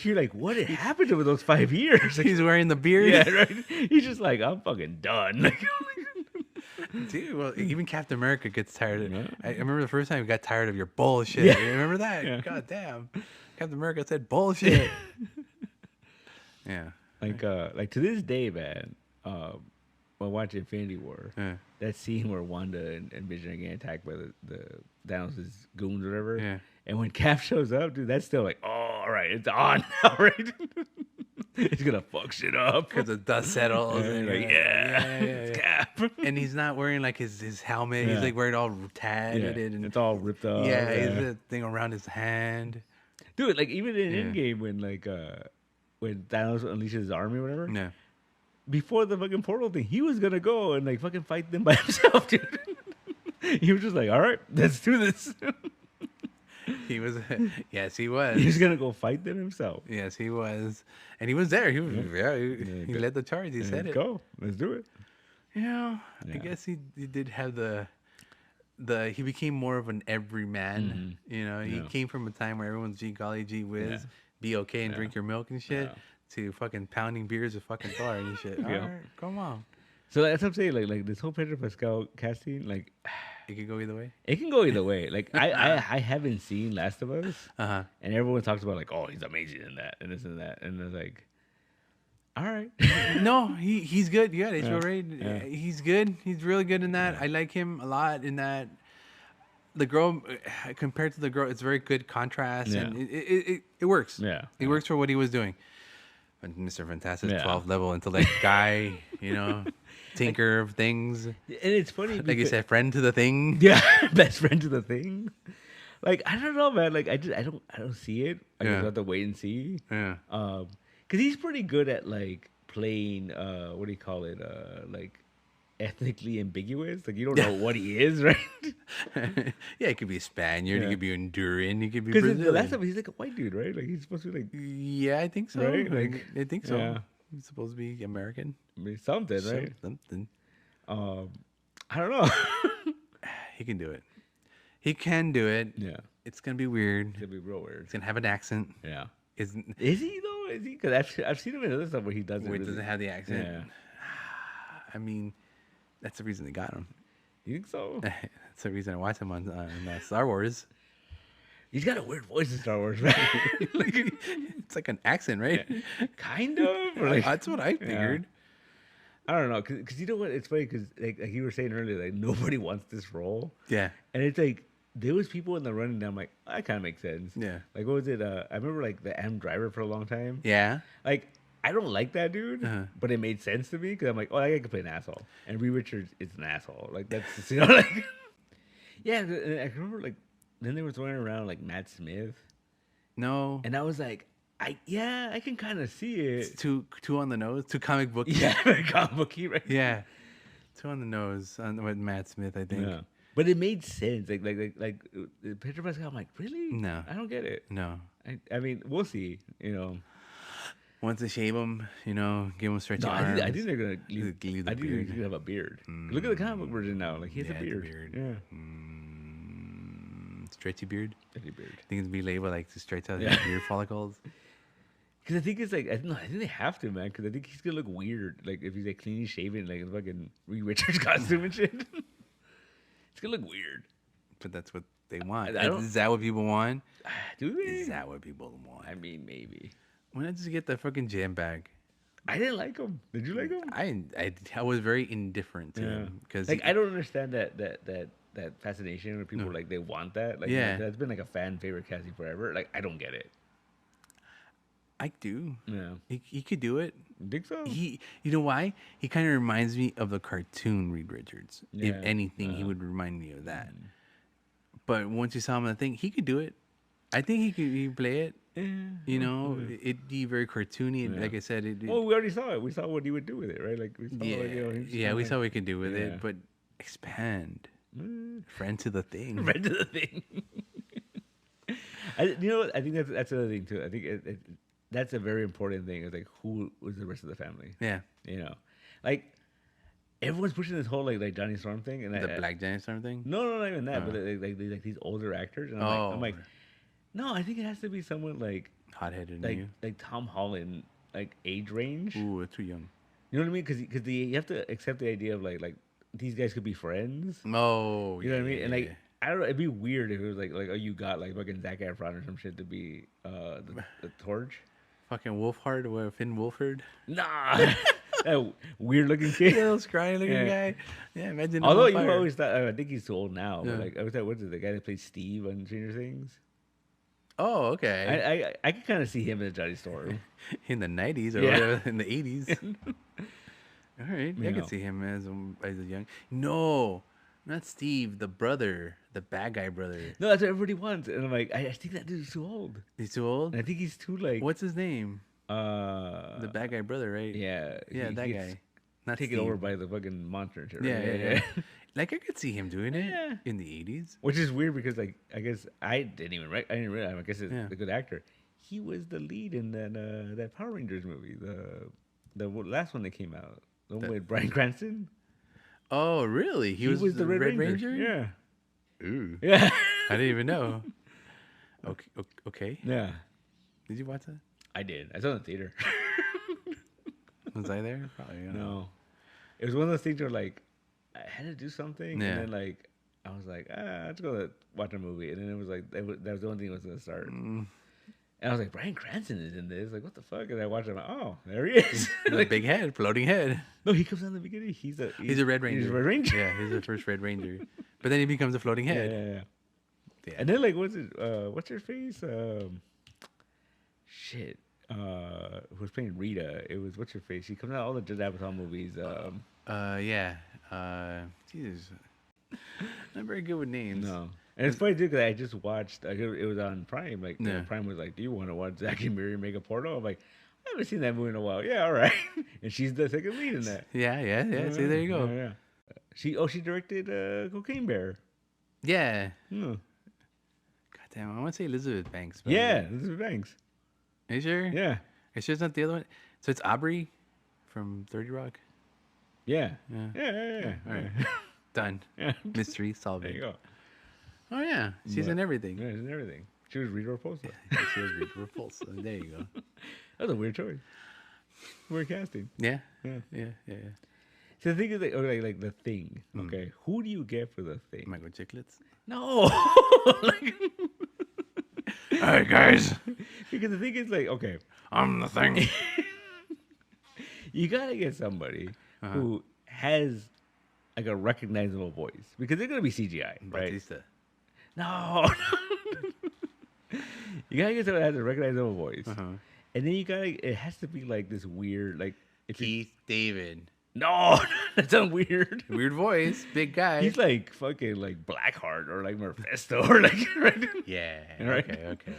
Speaker 2: you're like, what had happened over those 5 years? Like,
Speaker 1: he's wearing the beard.
Speaker 2: Yeah, right. He's just like, I'm fucking done. Like,
Speaker 1: dude, well, even Captain America gets tired of it. I remember the first time he got tired of your bullshit.
Speaker 2: Yeah.
Speaker 1: You remember that?
Speaker 2: Yeah.
Speaker 1: God damn. Captain America said bullshit. Yeah.
Speaker 2: Like to this day, man, when I watch Infinity War, that scene where Wanda and Vision are getting attacked by the Thanos' goons or whatever.
Speaker 1: Yeah.
Speaker 2: And when Cap shows up, dude, that's still like, oh, all right, it's on now, right? He's gonna fuck shit up
Speaker 1: because the dust settles.
Speaker 2: and like, it's Cap.
Speaker 1: And he's not wearing like his helmet.
Speaker 2: Yeah.
Speaker 1: He's like wearing all tatted and
Speaker 2: it's all ripped up.
Speaker 1: Yeah, he's the thing around his hand.
Speaker 2: Dude, like even in Endgame when when Thanos unleashes his army or whatever.
Speaker 1: Yeah.
Speaker 2: Before the fucking portal thing, he was gonna go and like fucking fight them by himself, dude. He was just like, all right, let's do this.
Speaker 1: He was, yes, he was.
Speaker 2: He was gonna go fight them himself.
Speaker 1: Yes, he was, and he was there. He was, he led the charge. He said it.
Speaker 2: Go, let's do it.
Speaker 1: Yeah, I guess he did have the he became more of an everyman. Mm-hmm. You know, he came from a time where everyone's gee golly gee whiz, be okay and drink your milk and shit, to fucking pounding beers with fucking Thor and shit. All right, come on.
Speaker 2: So that's what I'm saying. Like this whole Pedro Pascal casting, like.
Speaker 1: It could go either way.
Speaker 2: It can go either way. Like I haven't seen Last of Us, and everyone talks about like, oh, he's amazing in that and this and that, and it's like, all right.
Speaker 1: No, he's good. Yeah, HBO rated. Yeah. He's good. He's really good in that. I like him a lot in that. The girl, compared to the girl, it's very good contrast, and it works. Yeah, it works for what he was doing. Mr. Fantastic 12th level intellect guy, you know. Tinker of things, and
Speaker 2: it's funny,
Speaker 1: like you said, friend to the thing.
Speaker 2: Yeah, best friend to the thing. Like I don't know, man. Like I don't see it. I just have to wait and see. Yeah. Because he's pretty good at like playing. What do you call it? Like ethnically ambiguous. Like you don't know what he is, right?
Speaker 1: Yeah, he could be a Spaniard. He could be Honduran. He could be
Speaker 2: Brazilian. Because last time he's like a white dude, right? Like he's supposed to be like.
Speaker 1: Yeah, I think so.
Speaker 2: Right? Like
Speaker 1: I think so. Yeah. He's supposed to be American.
Speaker 2: I mean, something, right?
Speaker 1: Something.
Speaker 2: I don't know.
Speaker 1: He can do it. He can do it.
Speaker 2: Yeah.
Speaker 1: It's gonna be weird.
Speaker 2: It's gonna be real weird.
Speaker 1: It's gonna have an accent.
Speaker 2: Yeah. Is he though? Is he? Because I've seen him in other stuff where he doesn't.
Speaker 1: Where it doesn't have the accent.
Speaker 2: Yeah.
Speaker 1: I mean, that's the reason they got him.
Speaker 2: You think so?
Speaker 1: That's the reason I watch him on Star Wars.
Speaker 2: He's got a weird voice in Star Wars, right?
Speaker 1: It's like an accent, right?
Speaker 2: Yeah. Kind of. Like,
Speaker 1: that's what I figured.
Speaker 2: Yeah. I don't know, because you know what? It's funny because like you were saying earlier, like nobody wants this role.
Speaker 1: Yeah.
Speaker 2: And it's like there was people in the running. And I'm like, that kind of makes sense.
Speaker 1: Yeah.
Speaker 2: Like what was it? I remember like the Adam Driver for a long time.
Speaker 1: Yeah.
Speaker 2: Like I don't like that dude, but it made sense to me because I'm like, oh, that guy could play an asshole, and Reed Richards is an asshole. Like that's just, you know, like yeah. And I remember like. Then they were throwing around like Matt Smith.
Speaker 1: No.
Speaker 2: And I was like, I can kind of see it.
Speaker 1: It's too on the nose, too comic book.
Speaker 2: Yeah, comic booky, right?
Speaker 1: Yeah, too on the nose with Matt Smith, I think. Yeah.
Speaker 2: But it made sense. Like Pedro Pascal. I'm like, really?
Speaker 1: No,
Speaker 2: I don't get it.
Speaker 1: No.
Speaker 2: I mean, we'll see. You know.
Speaker 1: Once they shave him, you know, give him stretchy arms.
Speaker 2: I think they're gonna leave
Speaker 1: the beard.
Speaker 2: I think he's gonna have a beard. Look at the comic book version now. Like he has a beard.
Speaker 1: Yeah. Stretchy beard.
Speaker 2: Stretchy beard.
Speaker 1: I think it's be labeled like to stretch out his beard follicles.
Speaker 2: Because I think it's like I think they have to, man. Because I think he's gonna look weird, like if he's like clean shaven, like in fucking Reed Richards costume and shit. It's gonna look weird.
Speaker 1: But that's what they want. Is that what people want?
Speaker 2: Do they?
Speaker 1: Is that what people want?
Speaker 2: I mean, maybe.
Speaker 1: Why not just get the fucking jam bag?
Speaker 2: I didn't like him. Did you like him?
Speaker 1: I was very indifferent to him because
Speaker 2: like I don't understand that fascination where people like they want that. Like that's been like a fan favorite casting forever. Like I don't get it.
Speaker 1: I do.
Speaker 2: Yeah.
Speaker 1: He could do it.
Speaker 2: You think so?
Speaker 1: You know why? He kind of reminds me of the cartoon Reed Richards. Yeah. If anything, he would remind me of that. But once you saw him in the thing, he could do it. I think he could play it. Yeah. You know, it'd be very cartoony. And like I said,
Speaker 2: well, we already saw it. We saw what he would do with it, right? Like we saw
Speaker 1: we saw what he could do with it. But expand. Friend to the thing.
Speaker 2: Friend to the thing. You know what? I think that's another thing too. I think that's a very important thing. Is like who was the rest of the family?
Speaker 1: Yeah.
Speaker 2: You know, like everyone's pushing this whole like Johnny Storm thing and
Speaker 1: the Black Johnny Storm thing.
Speaker 2: No, not even that. But like these older actors, and I'm like, no, I think it has to be someone like
Speaker 1: hot-headed and new.
Speaker 2: Like Tom Holland, like age range.
Speaker 1: Ooh, too young.
Speaker 2: You know what I mean? Because you have to accept the idea of like these guys could be friends.
Speaker 1: Oh,
Speaker 2: you know what I mean? And like I don't know, it'd be weird if it was like oh you got like fucking Zac Efron or some shit to be the Torch.
Speaker 1: Fucking Wolfhard or Finn Wolfhard.
Speaker 2: Nah, that weird looking kid,
Speaker 1: little scrawny looking guy. Yeah, imagine.
Speaker 2: Although you always thought I think he's too old now.
Speaker 1: Yeah.
Speaker 2: But like I always thought, what's it? The guy that played Steve on Stranger Things.
Speaker 1: Oh, okay.
Speaker 2: I could kind of see him as Johnny Storm
Speaker 1: in the 90s or whatever, in the 80s. All right,
Speaker 2: You
Speaker 1: I
Speaker 2: know.
Speaker 1: can see him as a young. No, not Steve, the brother, the bad guy brother.
Speaker 2: No, that's what everybody wants, and I'm like, I think that dude's too old.
Speaker 1: He's too old.
Speaker 2: And I think he's too like
Speaker 1: What's his name?
Speaker 2: the
Speaker 1: The bad guy brother, right?
Speaker 2: yeah
Speaker 1: Yeah, that
Speaker 2: gets
Speaker 1: guy. Not
Speaker 2: taken
Speaker 1: Steve.
Speaker 2: over by the fucking monster and shit.
Speaker 1: Yeah,
Speaker 2: Right?
Speaker 1: yeah. Like I could see him doing it
Speaker 2: Yeah.
Speaker 1: in the 80s.
Speaker 2: Which is weird because like I guess I didn't realize. I guess it's
Speaker 1: Yeah.
Speaker 2: a good actor. He was the lead in that Power Rangers movie, the last one that came out, the one with Bryan Cranston.
Speaker 1: Oh, really? He was
Speaker 2: the Red Ranger.
Speaker 1: Yeah.
Speaker 2: Yeah,
Speaker 1: Ooh.
Speaker 2: yeah,
Speaker 1: I didn't even know. Okay.
Speaker 2: yeah.
Speaker 1: Did you watch that?
Speaker 2: I did. I saw it in the theater.
Speaker 1: Was I there? Probably. I don't know.
Speaker 2: No, it was one of those things where like I had to do something,
Speaker 1: Yeah.
Speaker 2: and then like I was like, let's go watch a movie, and then it was like that was the only thing that was gonna start. And I was like, Bryan Cranston is in this. Like, what the fuck? And I watched it. I'm like, oh, there he is.
Speaker 1: The big head, floating head.
Speaker 2: No, he comes out in the beginning. He's a
Speaker 1: Red Ranger.
Speaker 2: He's a Red Ranger.
Speaker 1: Yeah, he's the first Red Ranger. But then he becomes a floating
Speaker 2: Yeah,
Speaker 1: head.
Speaker 2: yeah.
Speaker 1: Yeah.
Speaker 2: And then like, what's her face? Shit. Who's playing Rita? It was what's her face? She comes out in all the Judd Apatow movies.
Speaker 1: Yeah. Jesus. Not very good with names.
Speaker 2: No. And it's funny too because I just watched. It was on Prime. Like
Speaker 1: Yeah.
Speaker 2: Prime was like, "Do you want to watch Zack and Miri make a porno?" I'm like, I haven't seen that movie in a while. Yeah, all right. And she's the second lead in that.
Speaker 1: Yeah. See, there you go.
Speaker 2: Yeah. She directed Cocaine Bear.
Speaker 1: Yeah.
Speaker 2: Hmm.
Speaker 1: God damn, I want to say Elizabeth Banks. But
Speaker 2: Yeah, Elizabeth Banks.
Speaker 1: Are you sure?
Speaker 2: Yeah.
Speaker 1: Are you sure it's not the other one? So it's Aubrey from 30 Rock?
Speaker 2: Yeah.
Speaker 1: Yeah.
Speaker 2: Yeah.
Speaker 1: All right. Done.
Speaker 2: Yeah.
Speaker 1: Mystery solved.
Speaker 2: There you go.
Speaker 1: Oh, yeah. She's in everything.
Speaker 2: Yeah, she's in everything. She was Rita Repulsa.
Speaker 1: She was repulsive. There you go.
Speaker 2: That was a weird choice. Weird casting.
Speaker 1: Yeah.
Speaker 2: Yeah.
Speaker 1: So
Speaker 2: So the thing is, like the thing. Okay, who do you get for the thing?
Speaker 1: Michael Chicklets.
Speaker 2: No. Like,
Speaker 1: Hey, guys.
Speaker 2: because the thing is, like, okay,
Speaker 1: I'm the thing.
Speaker 2: you gotta get somebody who has like a recognizable voice because they're gonna be CGI, right?
Speaker 1: Batista.
Speaker 2: No. You gotta get someone that has a recognizable voice, and then you gotta. It has to be like this weird, like if
Speaker 1: Keith David.
Speaker 2: No, that sounds weird.
Speaker 1: Weird voice. Big guy.
Speaker 2: He's like fucking like Blackheart or like Mephisto or like right?
Speaker 1: Yeah.
Speaker 2: Right.
Speaker 1: Okay.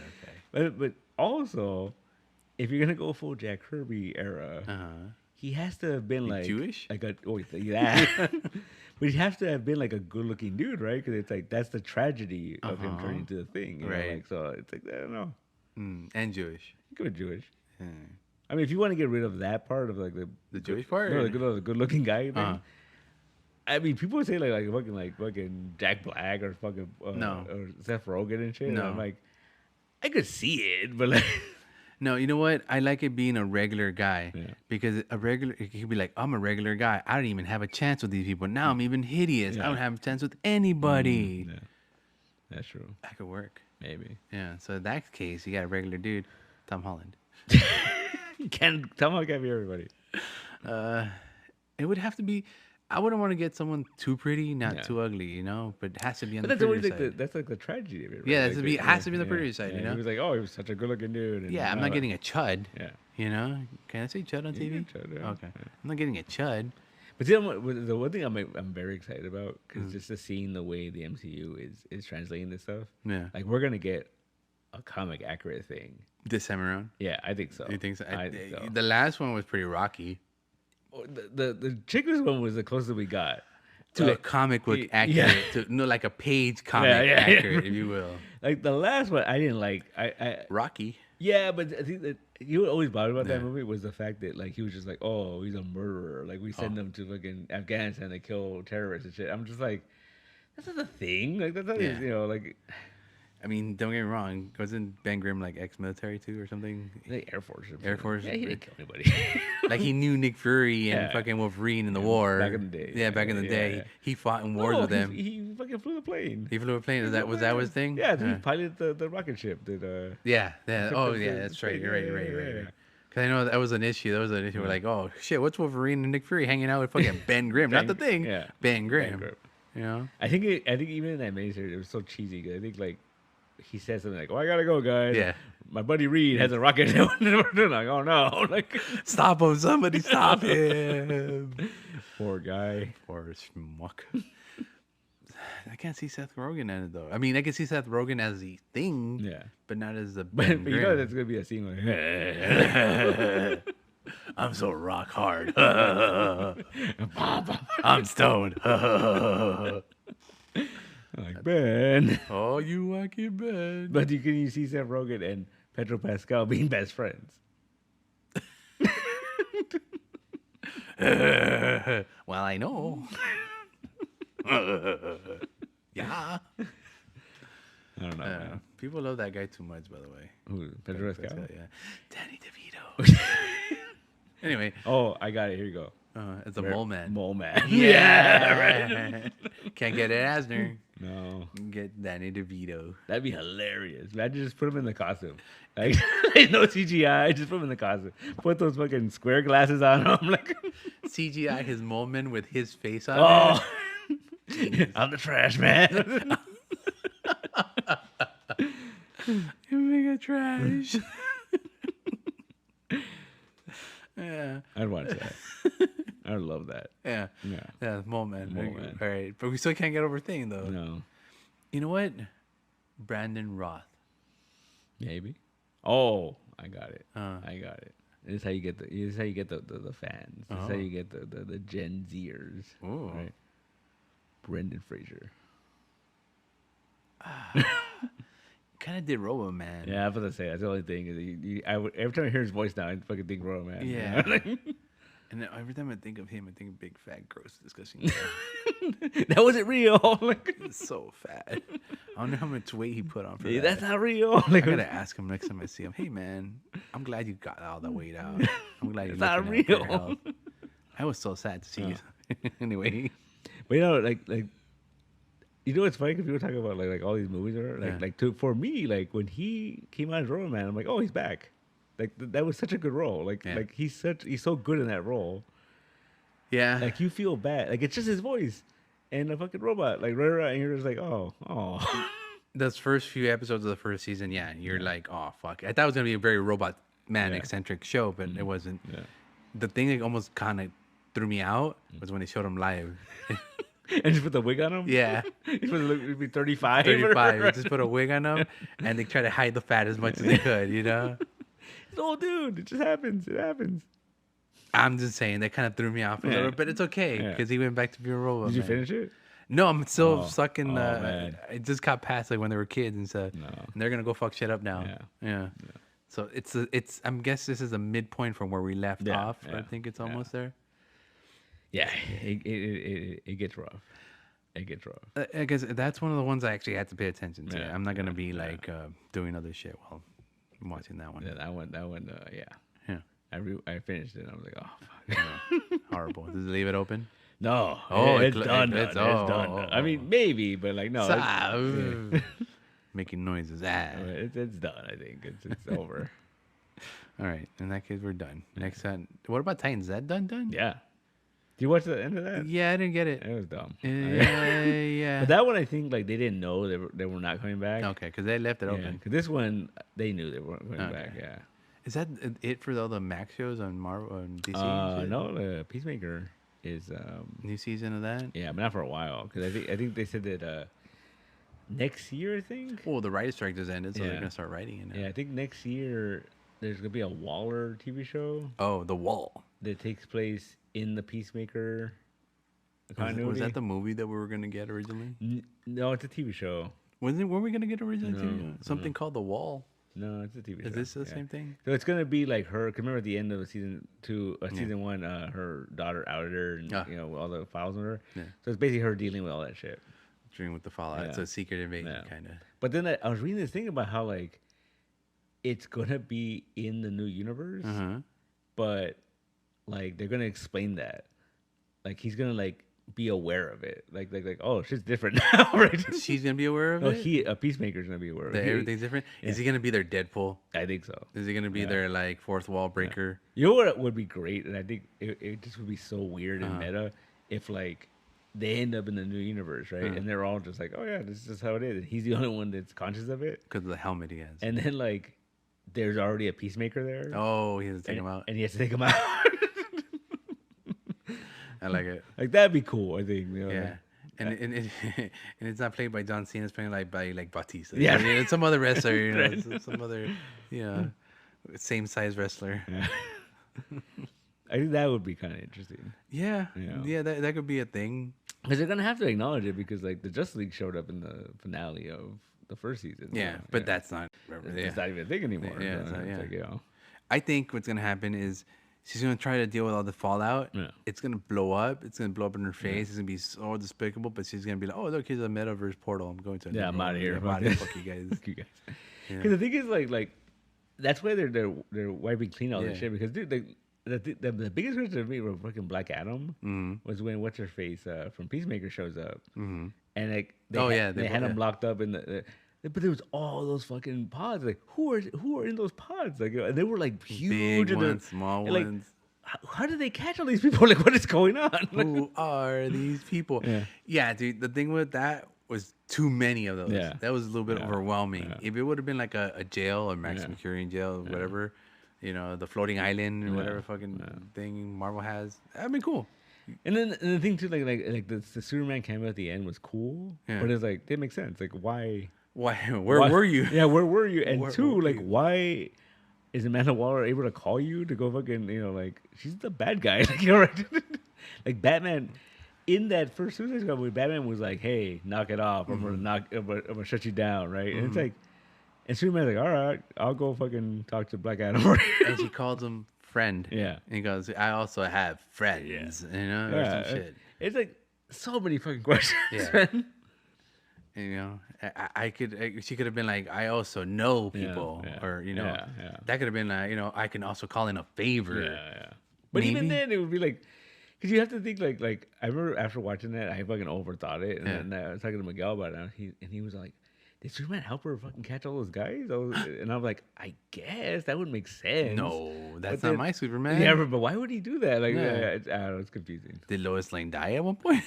Speaker 2: But also, if you're gonna go full Jack Kirby era, he has to have been like
Speaker 1: Jewish?
Speaker 2: like a yeah. But he has to have been like a good-looking dude, right? Because it's like that's the tragedy of him turning into the thing, you know?
Speaker 1: Right.
Speaker 2: Like, so it's like I don't know.
Speaker 1: And Jewish.
Speaker 2: He could be Jewish.
Speaker 1: Hmm.
Speaker 2: I mean, if you want to get rid of that part of like
Speaker 1: The Jewish part?
Speaker 2: no,
Speaker 1: or-
Speaker 2: the good-looking guy thing. I mean, people say like fucking Jack Black or fucking
Speaker 1: No.
Speaker 2: or Seth Rogen and shit.
Speaker 1: No.
Speaker 2: And I'm like, I could see it, but like,
Speaker 1: No, you know what? I like it being a regular guy.
Speaker 2: Yeah.
Speaker 1: Because he could be like, I'm a regular guy. I don't even have a chance with these people. Now I'm even hideous. I don't have a chance with anybody.
Speaker 2: yeah, that's true.
Speaker 1: That could work.
Speaker 2: Maybe
Speaker 1: Yeah. So in that case, you got a regular dude, Tom Holland.
Speaker 2: you can't tell me I can't be everybody.
Speaker 1: It would have to be. I wouldn't want to get someone too pretty, not
Speaker 2: Yeah.
Speaker 1: too ugly, you know. But it has to be on
Speaker 2: But
Speaker 1: the
Speaker 2: that's always
Speaker 1: prettier
Speaker 2: like
Speaker 1: side.
Speaker 2: that's like the tragedy of it. Right?
Speaker 1: Yeah,
Speaker 2: like
Speaker 1: it has to be the prettier side, you know?
Speaker 2: He was like, oh, he was such a good-looking dude. And
Speaker 1: Yeah, I'm not getting a chud.
Speaker 2: Yeah.
Speaker 1: You know? Can I say chud on TV?
Speaker 2: can chud, yeah.
Speaker 1: Okay. I'm not getting a chud.
Speaker 2: But see, the one thing I'm very excited about because just to seeing the way the MCU is translating this stuff.
Speaker 1: Yeah.
Speaker 2: Like we're gonna get a comic accurate thing.
Speaker 1: This time around.
Speaker 2: Yeah, I think so.
Speaker 1: You think so?
Speaker 2: I think so.
Speaker 1: The last one was pretty rocky.
Speaker 2: The Chickless one was the closest we got
Speaker 1: To a comic book accurate. To, no, like a page comic accurate, if you will.
Speaker 2: Like the last one, I didn't like. I
Speaker 1: Rocky.
Speaker 2: yeah, but I think that you always bothered about that movie was the fact that like he was just like, oh, he's a murderer. Like we send him to fucking Afghanistan to kill terrorists and shit. I'm just like, that's not a thing. Like that's not you know like.
Speaker 1: I mean, don't get me wrong. Wasn't Ben Grimm like ex-military too or something?
Speaker 2: Like Air Force.
Speaker 1: Air Force.
Speaker 2: Yeah, he didn't kill anybody.
Speaker 1: Like he knew Nick Fury and fucking Wolverine in the war.
Speaker 2: Back in the day.
Speaker 1: Yeah, back in the day. He fought in wars with them.
Speaker 2: He fucking flew the plane.
Speaker 1: He flew a plane. Was that his thing?
Speaker 2: Yeah, he piloted the rocket ship.
Speaker 1: Yeah. Oh, yeah, that's right. You're right. Because I know that was an issue. We're like, oh, shit, what's Wolverine and Nick Fury hanging out with fucking Ben Grimm? Not the Thing.
Speaker 2: Yeah.
Speaker 1: Ben Grimm. You know?
Speaker 2: I think even in that miniseries, it was so cheesy. Cause I think, like, he said something like, "Oh, I gotta go, guys.
Speaker 1: Yeah,
Speaker 2: my buddy Reed has a rocket." They're like, "Oh no!" Like,
Speaker 1: stop him! Somebody stop him!
Speaker 2: Poor guy.
Speaker 1: Poor schmuck. I can't see Seth Rogen in it though. I mean, I can see Seth Rogen as the Thing, but not as the.
Speaker 2: But you know, there's gonna be a scene like,
Speaker 1: "I'm so rock hard. I'm stoned."
Speaker 2: Like, Ben.
Speaker 1: Oh, you wacky Ben.
Speaker 2: But you see Seth Rogen and Pedro Pascal being best friends.
Speaker 1: Well, I know. Yeah.
Speaker 2: I don't know. Man.
Speaker 1: People love that guy too much, by the way.
Speaker 2: Who? Pedro Pascal?
Speaker 1: Yeah. Danny DeVito. Anyway.
Speaker 2: Oh, I got it. Here you go.
Speaker 1: It's a mole man.
Speaker 2: Mole man.
Speaker 1: Yeah. Right. Can't get it, Asner.
Speaker 2: No.
Speaker 1: Get Danny DeVito.
Speaker 2: That'd be hilarious. Imagine just put him in the costume. Like, no CGI. Just put him in the costume. Put those fucking square glasses on him. Like,
Speaker 1: CGI his mole man with his face on it.
Speaker 2: I'm the trash man.
Speaker 1: You make a trash. Yeah.
Speaker 2: I'd watch that. I would love that.
Speaker 1: Yeah. Mole man.
Speaker 2: Mole man.
Speaker 1: All right, but we still can't get over Thing though.
Speaker 2: No.
Speaker 1: You know what? Brandon Roth.
Speaker 2: Maybe. Oh, I got it. I got it. This is how you get the. This is how you get the fans. This is how you get the Gen Zers.
Speaker 1: Ooh.
Speaker 2: Right. Brendan Fraser.
Speaker 1: Kind of did Robo Man.
Speaker 2: Yeah, I was gonna say that's the only thing. Is every time I hear his voice now, I fucking think Robo Man.
Speaker 1: Yeah. And every time I think of him, I think of big, fat, gross, disgusting guy.
Speaker 2: That wasn't real. Like,
Speaker 1: it's so fat. I wonder how much weight he put on for that.
Speaker 2: That's not real. Like,
Speaker 1: I gotta ask him next time I see him. Hey, man, I'm glad you got all that weight out. I'm glad you're
Speaker 2: not
Speaker 1: looking
Speaker 2: real.
Speaker 1: after your health. I was so sad to see you. Anyway.
Speaker 2: But you know, like, you know what's funny? Because people talk about like all these movies are for me, like when he came out as Robo Man, I'm like, oh, he's back. Like that was such a good role. Like he's so good in that role.
Speaker 1: Yeah.
Speaker 2: Like you feel bad. Like it's just his voice and a fucking robot. Like right around, and you're just like, oh.
Speaker 1: Those first few episodes of the first season, you're like, oh fuck. I thought it was gonna be a very robot man eccentric show, but it wasn't. Yeah. The thing that almost kind of threw me out was when they showed him live.
Speaker 2: And just put the wig on him?
Speaker 1: Yeah.
Speaker 2: He would be 35.
Speaker 1: 35. Just put a wig on him, and they try to hide the fat as much as they could, you know?
Speaker 2: Oh, dude, it just happens. It happens.
Speaker 1: I'm just saying, that kind of threw me off a little, but it's okay, because he went back to being a robot.
Speaker 2: Did you finish it?
Speaker 1: No, I'm still stuck in I just got past like when they were kids and stuff. No. And they're going to go fuck shit up now. Yeah. So it's I'm guess this is a midpoint from where we left off. Yeah. I think it's almost there. Yeah,
Speaker 2: it gets rough. It gets rough.
Speaker 1: I guess that's one of the ones I actually had to pay attention to. I'm not gonna be like doing other shit while I'm watching that one.
Speaker 2: Yeah, that one. Yeah. I finished it. And I was like, oh fuck,
Speaker 1: horrible. Does it leave it open?
Speaker 2: No.
Speaker 1: Oh,
Speaker 2: it's done. It's done. I mean, maybe, but like no.
Speaker 1: Making noises.
Speaker 2: It's done. I think it's over.
Speaker 1: All right. In that case, we're done. Next time. What about Titans? Is that done?
Speaker 2: Yeah. Do you watch the end of that?
Speaker 1: Yeah, I didn't get it.
Speaker 2: It was dumb.
Speaker 1: Yeah.
Speaker 2: But that one, I think, like they didn't know they were not coming back.
Speaker 1: Okay, because they left it open.
Speaker 2: Because this one, they knew they weren't coming back. Yeah.
Speaker 1: Is that it for all the Max shows on Marvel on DC?
Speaker 2: No, the Peacemaker is
Speaker 1: new season of that.
Speaker 2: Yeah, but not for a while. Because I think they said that next year. I think.
Speaker 1: Well, the writer's strike just ended, so they're gonna start writing it now.
Speaker 2: Yeah, I think next year there's gonna be a Waller TV show.
Speaker 1: Oh, The Wall.
Speaker 2: That takes place in the Peacemaker
Speaker 1: continuity. Was that the movie that we were going to get originally?
Speaker 2: No, it's a TV show.
Speaker 1: Were we going to get originally? Something called The Wall?
Speaker 2: No, it's a TV show.
Speaker 1: Is this the same thing?
Speaker 2: So it's going to be like her. Cause remember at the end of season one, her daughter outed her and all the files on her. Yeah. So it's basically her dealing with all that shit.
Speaker 1: During with the Fallout. It's a secret invasion kind of.
Speaker 2: But then I was reading this thing about how like it's gonna be in the new universe, but like they're gonna explain that. Like he's gonna like be aware of it. Like oh, shit's different now, right?
Speaker 1: She's gonna be aware of it.
Speaker 2: A Peacemaker's gonna be aware of it.
Speaker 1: Everything's different. Is he gonna be their Deadpool?
Speaker 2: I think so.
Speaker 1: Is he gonna be their like fourth wall breaker?
Speaker 2: You know what would be great, and I think it just would be so weird and meta if like they end up in the new universe, right? And they're all just like, oh yeah, this is just how it is. And he's the only one that's conscious of it
Speaker 1: because of the helmet he has.
Speaker 2: And then like there's already a Peacemaker there.
Speaker 1: Oh, he has to take him out.
Speaker 2: And he has to take him out.
Speaker 1: I like it.
Speaker 2: Like that'd be cool, I think. You know,
Speaker 1: yeah. And it's not played by John Cena. It's played like by like Batista.
Speaker 2: Yeah.
Speaker 1: It's some other wrestler. You know, some other same size wrestler.
Speaker 2: Yeah. I think that would be kind of interesting.
Speaker 1: Yeah. Yeah. That could be a thing.
Speaker 2: Because they're gonna have to acknowledge it because like the Justice League showed up in the finale of the first season.
Speaker 1: Yeah, but that's not.
Speaker 2: It's not even a thing anymore.
Speaker 1: Yeah.
Speaker 2: So it's like,
Speaker 1: I think what's gonna happen is she's gonna try to deal with all the fallout. Yeah. It's gonna blow up. It's gonna blow up in her face. It's gonna be so despicable. But she's gonna be like, "Oh, look, here's a metaverse portal. I'm going to."
Speaker 2: I'm out of here.
Speaker 1: I'm out of here. Fuck you guys.
Speaker 2: Fuck you guys. Because the thing is, like that's why they're wiping clean all this shit. Because dude, the biggest question to me with fucking Black Adam was when what's her face from Peacemaker shows up, and like they had him locked up in the. But there was all those fucking pods. Like who are in those pods? Like and they were like huge,
Speaker 1: big ones, small ones.
Speaker 2: How did they catch all these people? Like what is going on?
Speaker 1: Who are these people? Yeah, dude. The thing with that was too many of those. Yeah. That was a little bit overwhelming. Yeah. If it would have been like a jail, a Max Mercurian jail, or whatever, the floating island or whatever fucking thing Marvel has, that'd be cool.
Speaker 2: And then the thing too, like the Superman cameo at the end was cool, but it's like didn't make sense. Like why?
Speaker 1: Where were you?
Speaker 2: Yeah, where were you? And why is Amanda Waller able to call you to go fucking, like she's the bad guy. Like, right? Like Batman in that first Suicide Squad movie, Batman was like, "Hey, knock it off. I'm gonna shut you down." Right? And it's like, and Superman's like, "All right, I'll go fucking talk to Black Adam."
Speaker 1: And she calls him friend. Yeah. And he goes, "I also have friends." Yeah. Or some shit.
Speaker 2: It's like so many fucking questions. Yeah.
Speaker 1: Man. She could have been like, I also know people, or that could have been like, I can also call in a favor. Yeah.
Speaker 2: But even then, it would be like, because you have to think like I remember after watching that, I fucking overthought it, and then I was talking to Miguel about it, and he was like, did Superman help her fucking catch all those guys? And I was like, I guess that would make sense.
Speaker 1: No, that's not my Superman.
Speaker 2: Yeah, but why would he do that? Like, I don't know, it's confusing.
Speaker 1: Did Lois Lane die at one point?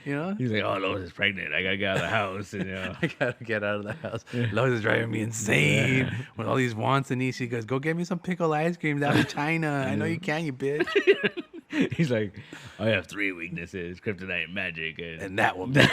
Speaker 2: He's like, oh, Lois is pregnant. I gotta get out of the house. And,
Speaker 1: I gotta get out of the house. Lois is driving me insane with all these wants and needs. She goes, go get me some pickled ice cream down in China. I know you can, you bitch.
Speaker 2: He's like, I have 3 weaknesses: kryptonite, magic,
Speaker 1: and that woman.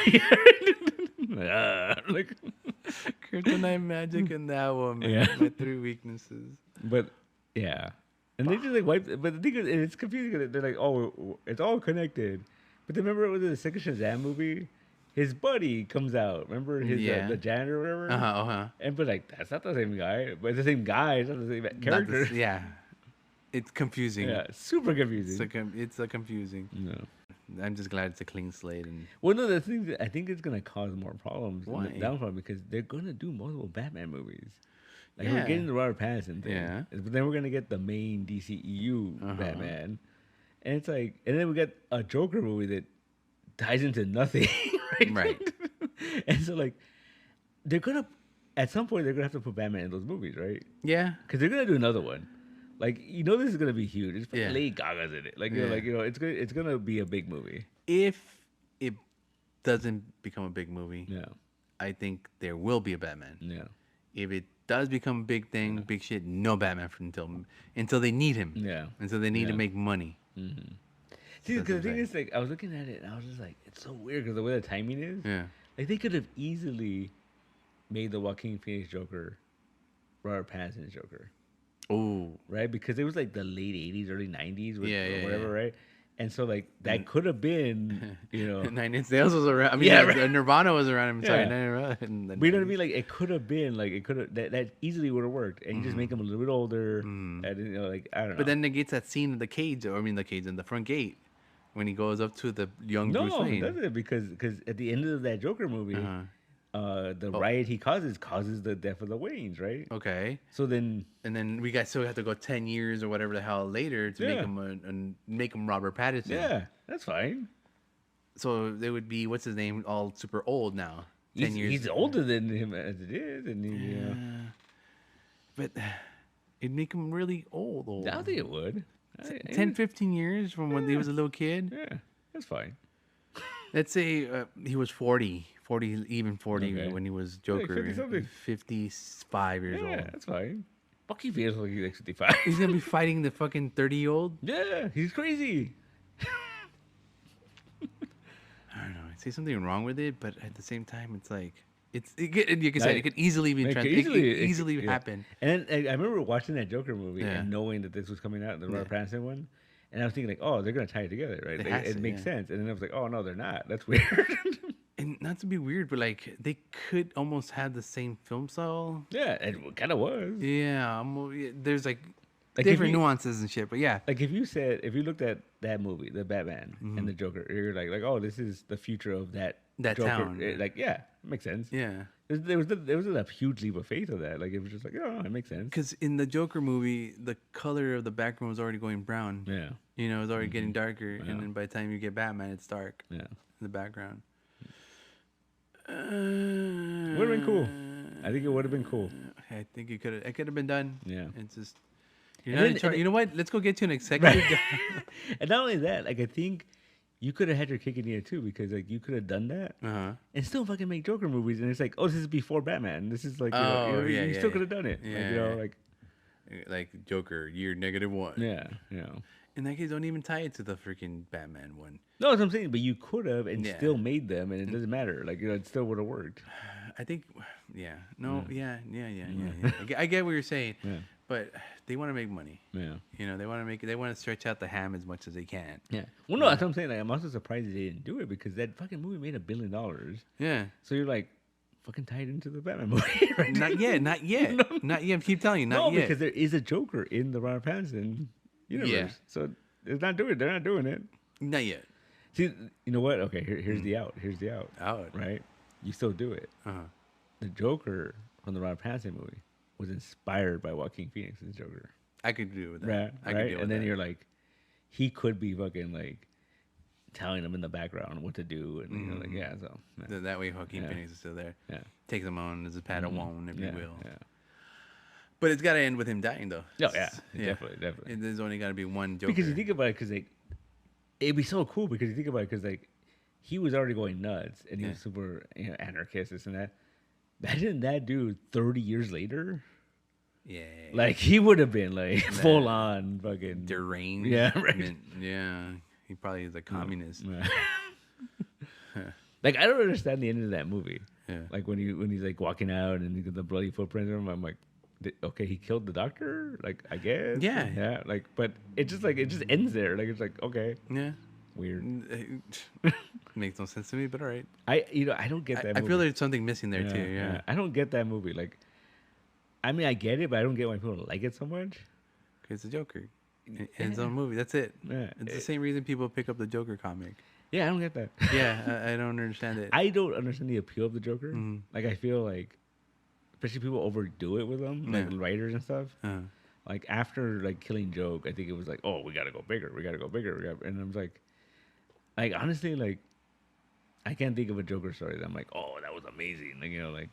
Speaker 1: Kryptonite, magic, and that woman. Yeah. My 3 weaknesses.
Speaker 2: But yeah, and they just like wipe. But the thing is, it's confusing because they're like, oh, it's all connected. But remember, it was the second Shazam movie. His buddy comes out. Remember his the janitor or whatever. And but like that's not the same guy. But it's the same guy. It's not the same character.
Speaker 1: It's confusing.
Speaker 2: Yeah, super confusing.
Speaker 1: It's confusing. No. I'm just glad it's a clean slate. And
Speaker 2: the thing that I think it's gonna cause more problems. Why? Downfall because they're gonna do multiple Batman movies. Like we're getting the Robert Pattinson thing. Yeah. But then we're gonna get the main DCEU Batman. And it's like, and then we got a Joker movie that ties into nothing, right? And so, like, at some point, they're gonna have to put Batman in those movies, right? Yeah, because they're gonna do another one. Like, this is gonna be huge. It's Lady Gaga's in it. Like, it's gonna be a big movie.
Speaker 1: If it doesn't become a big movie, I think there will be a Batman. Yeah. If it does become a big thing, big shit, no Batman until they need him. Yeah. Until they need to make money.
Speaker 2: Mm-hmm. See, because the thing is, like, I was looking at it and I was just like, it's so weird because the way the timing is. Yeah. Like, they could have easily made the Joaquin Phoenix Joker Robert Pattinson's Joker. Oh. Right? Because it was like the late 80s, early 90s, or whatever, right? And so, like, that could have been,
Speaker 1: 9 Inch Nails was around. I mean, Nirvana was around. I'm sorry.
Speaker 2: But you know what I mean? Like, it could have been, like, that easily would have worked. And you just make them a little bit older. And, like, I don't know.
Speaker 1: But then it gets that scene in the cage, in the front gate, when he goes up to the young Bruce Wayne.
Speaker 2: No, doesn't, because at the end of that Joker movie, the riot he causes the death of the Waynes, right?
Speaker 1: Okay.
Speaker 2: So then,
Speaker 1: and then we still have to go 10 years or whatever the hell later to make him Robert Pattinson.
Speaker 2: Yeah, that's fine.
Speaker 1: So they would be, what's his name, all super old now.
Speaker 2: 10 years. He's older than him as it is, and
Speaker 1: but it'd make him really old.
Speaker 2: I think it would.
Speaker 1: 10, 15 years from when he was a little kid.
Speaker 2: Yeah, that's fine.
Speaker 1: Let's say he was 40 when he was Joker.
Speaker 2: Yeah,
Speaker 1: 55 years old.
Speaker 2: Yeah, that's fine. Bucky feels like he's like 55.
Speaker 1: He's going to be fighting the fucking 30-year-old?
Speaker 2: Yeah, he's crazy.
Speaker 1: I don't know. I see something wrong with it, but at the same time, it's like... Like I said, it could easily be easily happen.
Speaker 2: And then I remember watching that Joker movie and knowing that this was coming out, the Robert Pattinson one, and I was thinking like, oh, they're gonna tie it together, right? It makes sense. And then I was like, oh no, they're not. That's weird.
Speaker 1: And not to be weird, but like they could almost have the same film style.
Speaker 2: Yeah, it kind of was.
Speaker 1: Yeah, there's like different nuances and shit, but yeah.
Speaker 2: Like if you looked at that movie, the Batman and the Joker, you're like, oh, this is the future of that Joker.
Speaker 1: Town.
Speaker 2: Like, yeah, it makes sense.
Speaker 1: Yeah.
Speaker 2: There was a huge leap of faith of that. Like it was just like, oh, it makes sense.
Speaker 1: Because in the Joker movie, the color of the background was already going brown.
Speaker 2: Yeah.
Speaker 1: You know, it's already getting darker, and then by the time you get Batman, it's dark. Yeah. In the background.
Speaker 2: Would have been cool. I think it would have been cool.
Speaker 1: I think it could have been done.
Speaker 2: Yeah.
Speaker 1: It's just you know what? Let's go get to an executive.
Speaker 2: Right. And not only that, like I think you could have had your cake in the air too, because like you could have done that and still fucking make Joker movies, and it's like, oh, this is before Batman. This is like, you still could have done it.
Speaker 1: Yeah. Like Joker year -1.
Speaker 2: Yeah, you know.
Speaker 1: In that case, don't even tie it to the freaking Batman one.
Speaker 2: No, that's what I'm saying. But you could have and still made them, and it doesn't matter. Like, it still would have worked.
Speaker 1: I think, yeah. No, yeah. I get what you're saying. Yeah. But they want to make money. Yeah. You know, they want to stretch out the ham as much as they can.
Speaker 2: Yeah. Well, no, that's what I'm saying. Like, I'm also surprised they didn't do it, because that fucking movie made $1 billion.
Speaker 1: Yeah.
Speaker 2: So you're like, fucking tied into the Batman movie, right?
Speaker 1: Not yet. No. Not yet. I keep telling you, not yet.
Speaker 2: No, because there is a Joker in the Robert Pattinson universe. Yeah. So they're not doing it.
Speaker 1: Not yet.
Speaker 2: See, you know what? Okay, here's the out. Here's the out.
Speaker 1: Out.
Speaker 2: Right? You still do it. The Joker from the Robert Pattinson movie was inspired by Joaquin Phoenix's Joker.
Speaker 1: I could do with that.
Speaker 2: Right? And then you're like, he could be fucking like telling him in the background what to do, and you're like, yeah. So
Speaker 1: that way, Joaquin Phoenix is still there. Yeah, takes him on as a Padawan, if you will. Yeah. But it's got to end with him dying, though.
Speaker 2: Oh yeah, definitely.
Speaker 1: There's only got to be one Joker.
Speaker 2: Because you think about it, because like, it'd be so cool, because you think about it, because like, he was already going nuts, and he was super anarchist, this and that. Imagine that dude 30 years later. Yeah. Like, he would have been like full on fucking
Speaker 1: deranged.
Speaker 2: Yeah, right.
Speaker 1: Yeah. He probably is a communist.
Speaker 2: Like, I don't understand the end of that movie. Yeah. Like when he's like walking out and you get the bloody footprints of him, I'm like, okay, he killed the doctor? Like, I guess. Yeah. Yeah. Like, but it just ends there. Like, it's like, okay. Yeah. Weird.
Speaker 1: Makes no sense to me, but all right.
Speaker 2: I don't get that movie.
Speaker 1: I feel there's something missing there too. Yeah.
Speaker 2: I don't get that movie. Like, I mean, I get it, but I don't get why people like it so much.
Speaker 1: Because it's a Joker. It's a movie. That's it. Yeah. It's the same reason people pick up the Joker comic.
Speaker 2: Yeah, I don't get that.
Speaker 1: Yeah, I don't understand it.
Speaker 2: I don't understand the appeal of the Joker. Mm-hmm. Like, I feel like, especially people overdo it with them, like writers and stuff. Like, after like Killing Joke, I think it was like, oh, we gotta go bigger. And I was like, honestly, like, I can't think of a Joker story that I'm like, oh, that was amazing. Like, like.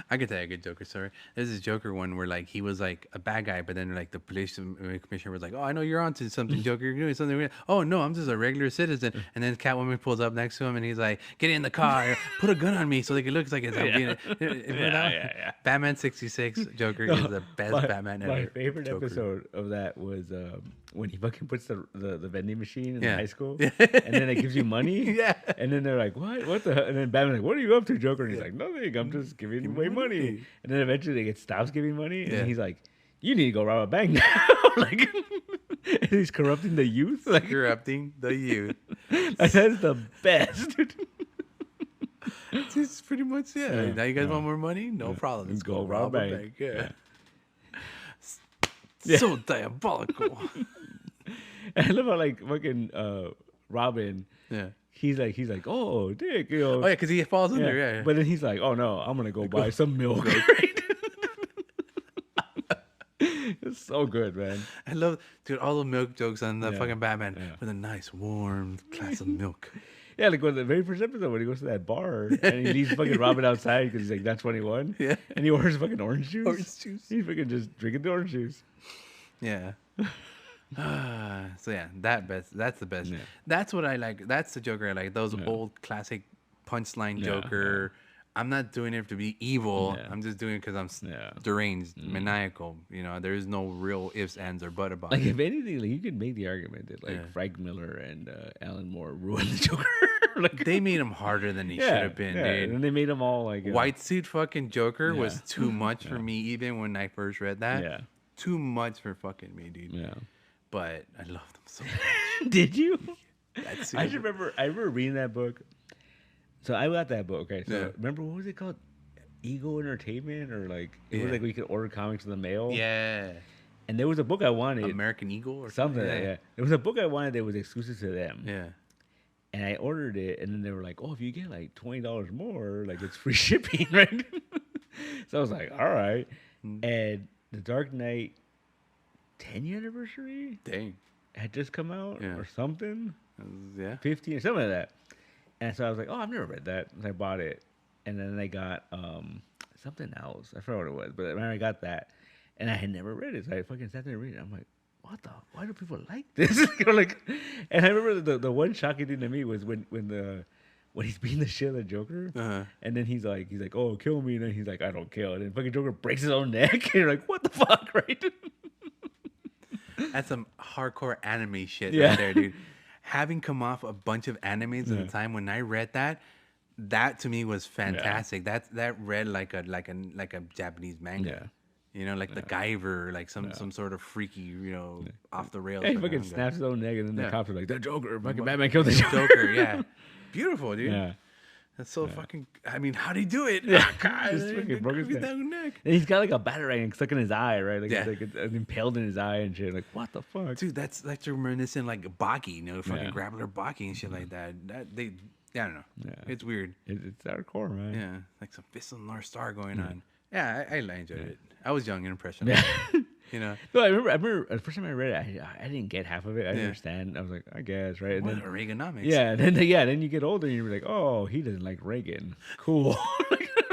Speaker 1: I could tell you a good Joker story. There's this Joker one where like he was like a bad guy, but then like the police commissioner was like, "Oh, I know you're onto something, Joker. You're doing something weird." "Oh no, I'm just a regular citizen." And then Catwoman pulls up next to him and he's like, "Get in the car, put a gun on me so like it looks like it's yeah. Batman 66 Joker is the best Batman ever.
Speaker 2: My favorite episode of that was when he fucking puts the vending machine in the high school, and then it gives you money. Yeah. And then they're like, "What the hell?" And then Batman's like, "What are you up to, Joker?" And he's like, "Nothing. I'm just giving away money." And then eventually it stops giving money, and he's like, "You need to go rob a bank now." Like, and he's corrupting the youth. Like,
Speaker 1: corrupting the youth.
Speaker 2: Like, that's the best.
Speaker 1: It's pretty much Now you guys want more money? No problem. Let's go rob a bank. Yeah. So diabolical.
Speaker 2: And I love how like fucking Robin.
Speaker 1: Yeah.
Speaker 2: He's like, oh, Dick, you know.
Speaker 1: Oh yeah, because he falls under. Yeah.
Speaker 2: But then he's like, oh no, I'm gonna go buy some milk. It's so good, man.
Speaker 1: I love, dude, all the milk jokes on the fucking Batman with a nice warm glass of milk.
Speaker 2: Yeah, like when the very first episode when he goes to that bar and he leaves fucking Robin outside because he's like, that's 21.
Speaker 1: Yeah.
Speaker 2: And he orders fucking orange juice.
Speaker 1: Orange juice.
Speaker 2: He's fucking just drinking the orange juice.
Speaker 1: Yeah. So yeah, that's the best. Yeah. That's what I like. That's the Joker I like. Those old classic punchline Joker. I'm not doing it to be evil. Yeah. I'm just doing it because I'm deranged, maniacal. You know, there is no real ifs, ands, or but about it.
Speaker 2: Like, if anything, like, you could make the argument that, like, Frank Miller and Alan Moore ruined the Joker. Like,
Speaker 1: they made him harder than he should have been, dude.
Speaker 2: And they made him all, like...
Speaker 1: White suit fucking Joker was too much for me, even when I first read that. Yeah. Too much for fucking me, dude. Yeah. But I loved him so much.
Speaker 2: Did you? I remember reading that book. So I got that book. Okay, so remember, what was it called? Ego Entertainment, or like it was like we could order comics in the mail.
Speaker 1: Yeah.
Speaker 2: And there was a book I wanted.
Speaker 1: American Eagle or
Speaker 2: something. Yeah. There was a book I wanted that was exclusive to them.
Speaker 1: Yeah.
Speaker 2: And I ordered it, and then they were like, "Oh, if you get like $20 more, like it's free shipping, right?" So I was like, "All right." And the Dark Knight 10th anniversary, had just come out or something. 15 or something like that. And so I was like, oh, I've never read that. And I bought it. And then I got something else. I forgot what it was. But when I got that, and I had never read it. So I fucking sat there and read it. I'm like, why do people like this? You know, like, and I remember the one shocking thing to me was when he's beating the shit out of the Joker. And then he's like, oh, kill me. And then he's like, I don't kill. And then fucking Joker breaks his own neck. And you're like, what the fuck, right?
Speaker 1: That's some hardcore anime shit right there, dude. Having come off a bunch of animes at the time, when I read that to me was fantastic. That read like a Japanese manga. You know, like the Guyver, like some sort of freaky, you know, off the rails.
Speaker 2: Yeah, he fucking snaps his own neck, and then the cops are like, the Joker, fucking Batman killed the Joker.
Speaker 1: Yeah. Beautiful, dude. Yeah. That's so fucking. I mean, how'd he do it?
Speaker 2: Yeah, God, just fucking broke his neck. And he's got like a batarang stuck in his eye, right? Like it's impaled in his eye and shit. Like, what the fuck,
Speaker 1: dude? That's like reminiscent like Baki, you know, fucking grappler Baki and shit like that. I don't know. Yeah, it's weird.
Speaker 2: It's hardcore, man.
Speaker 1: Yeah, like some Fist of the North Star going on. Yeah, I enjoyed it. I was young and impressionable. You know.
Speaker 2: No, I remember the first time I read it, I didn't get half of it. I didn't understand. I was like, I guess, right? And
Speaker 1: then Reaganomics.
Speaker 2: Yeah, then you get older and you're like, oh, he doesn't like Reagan. Cool.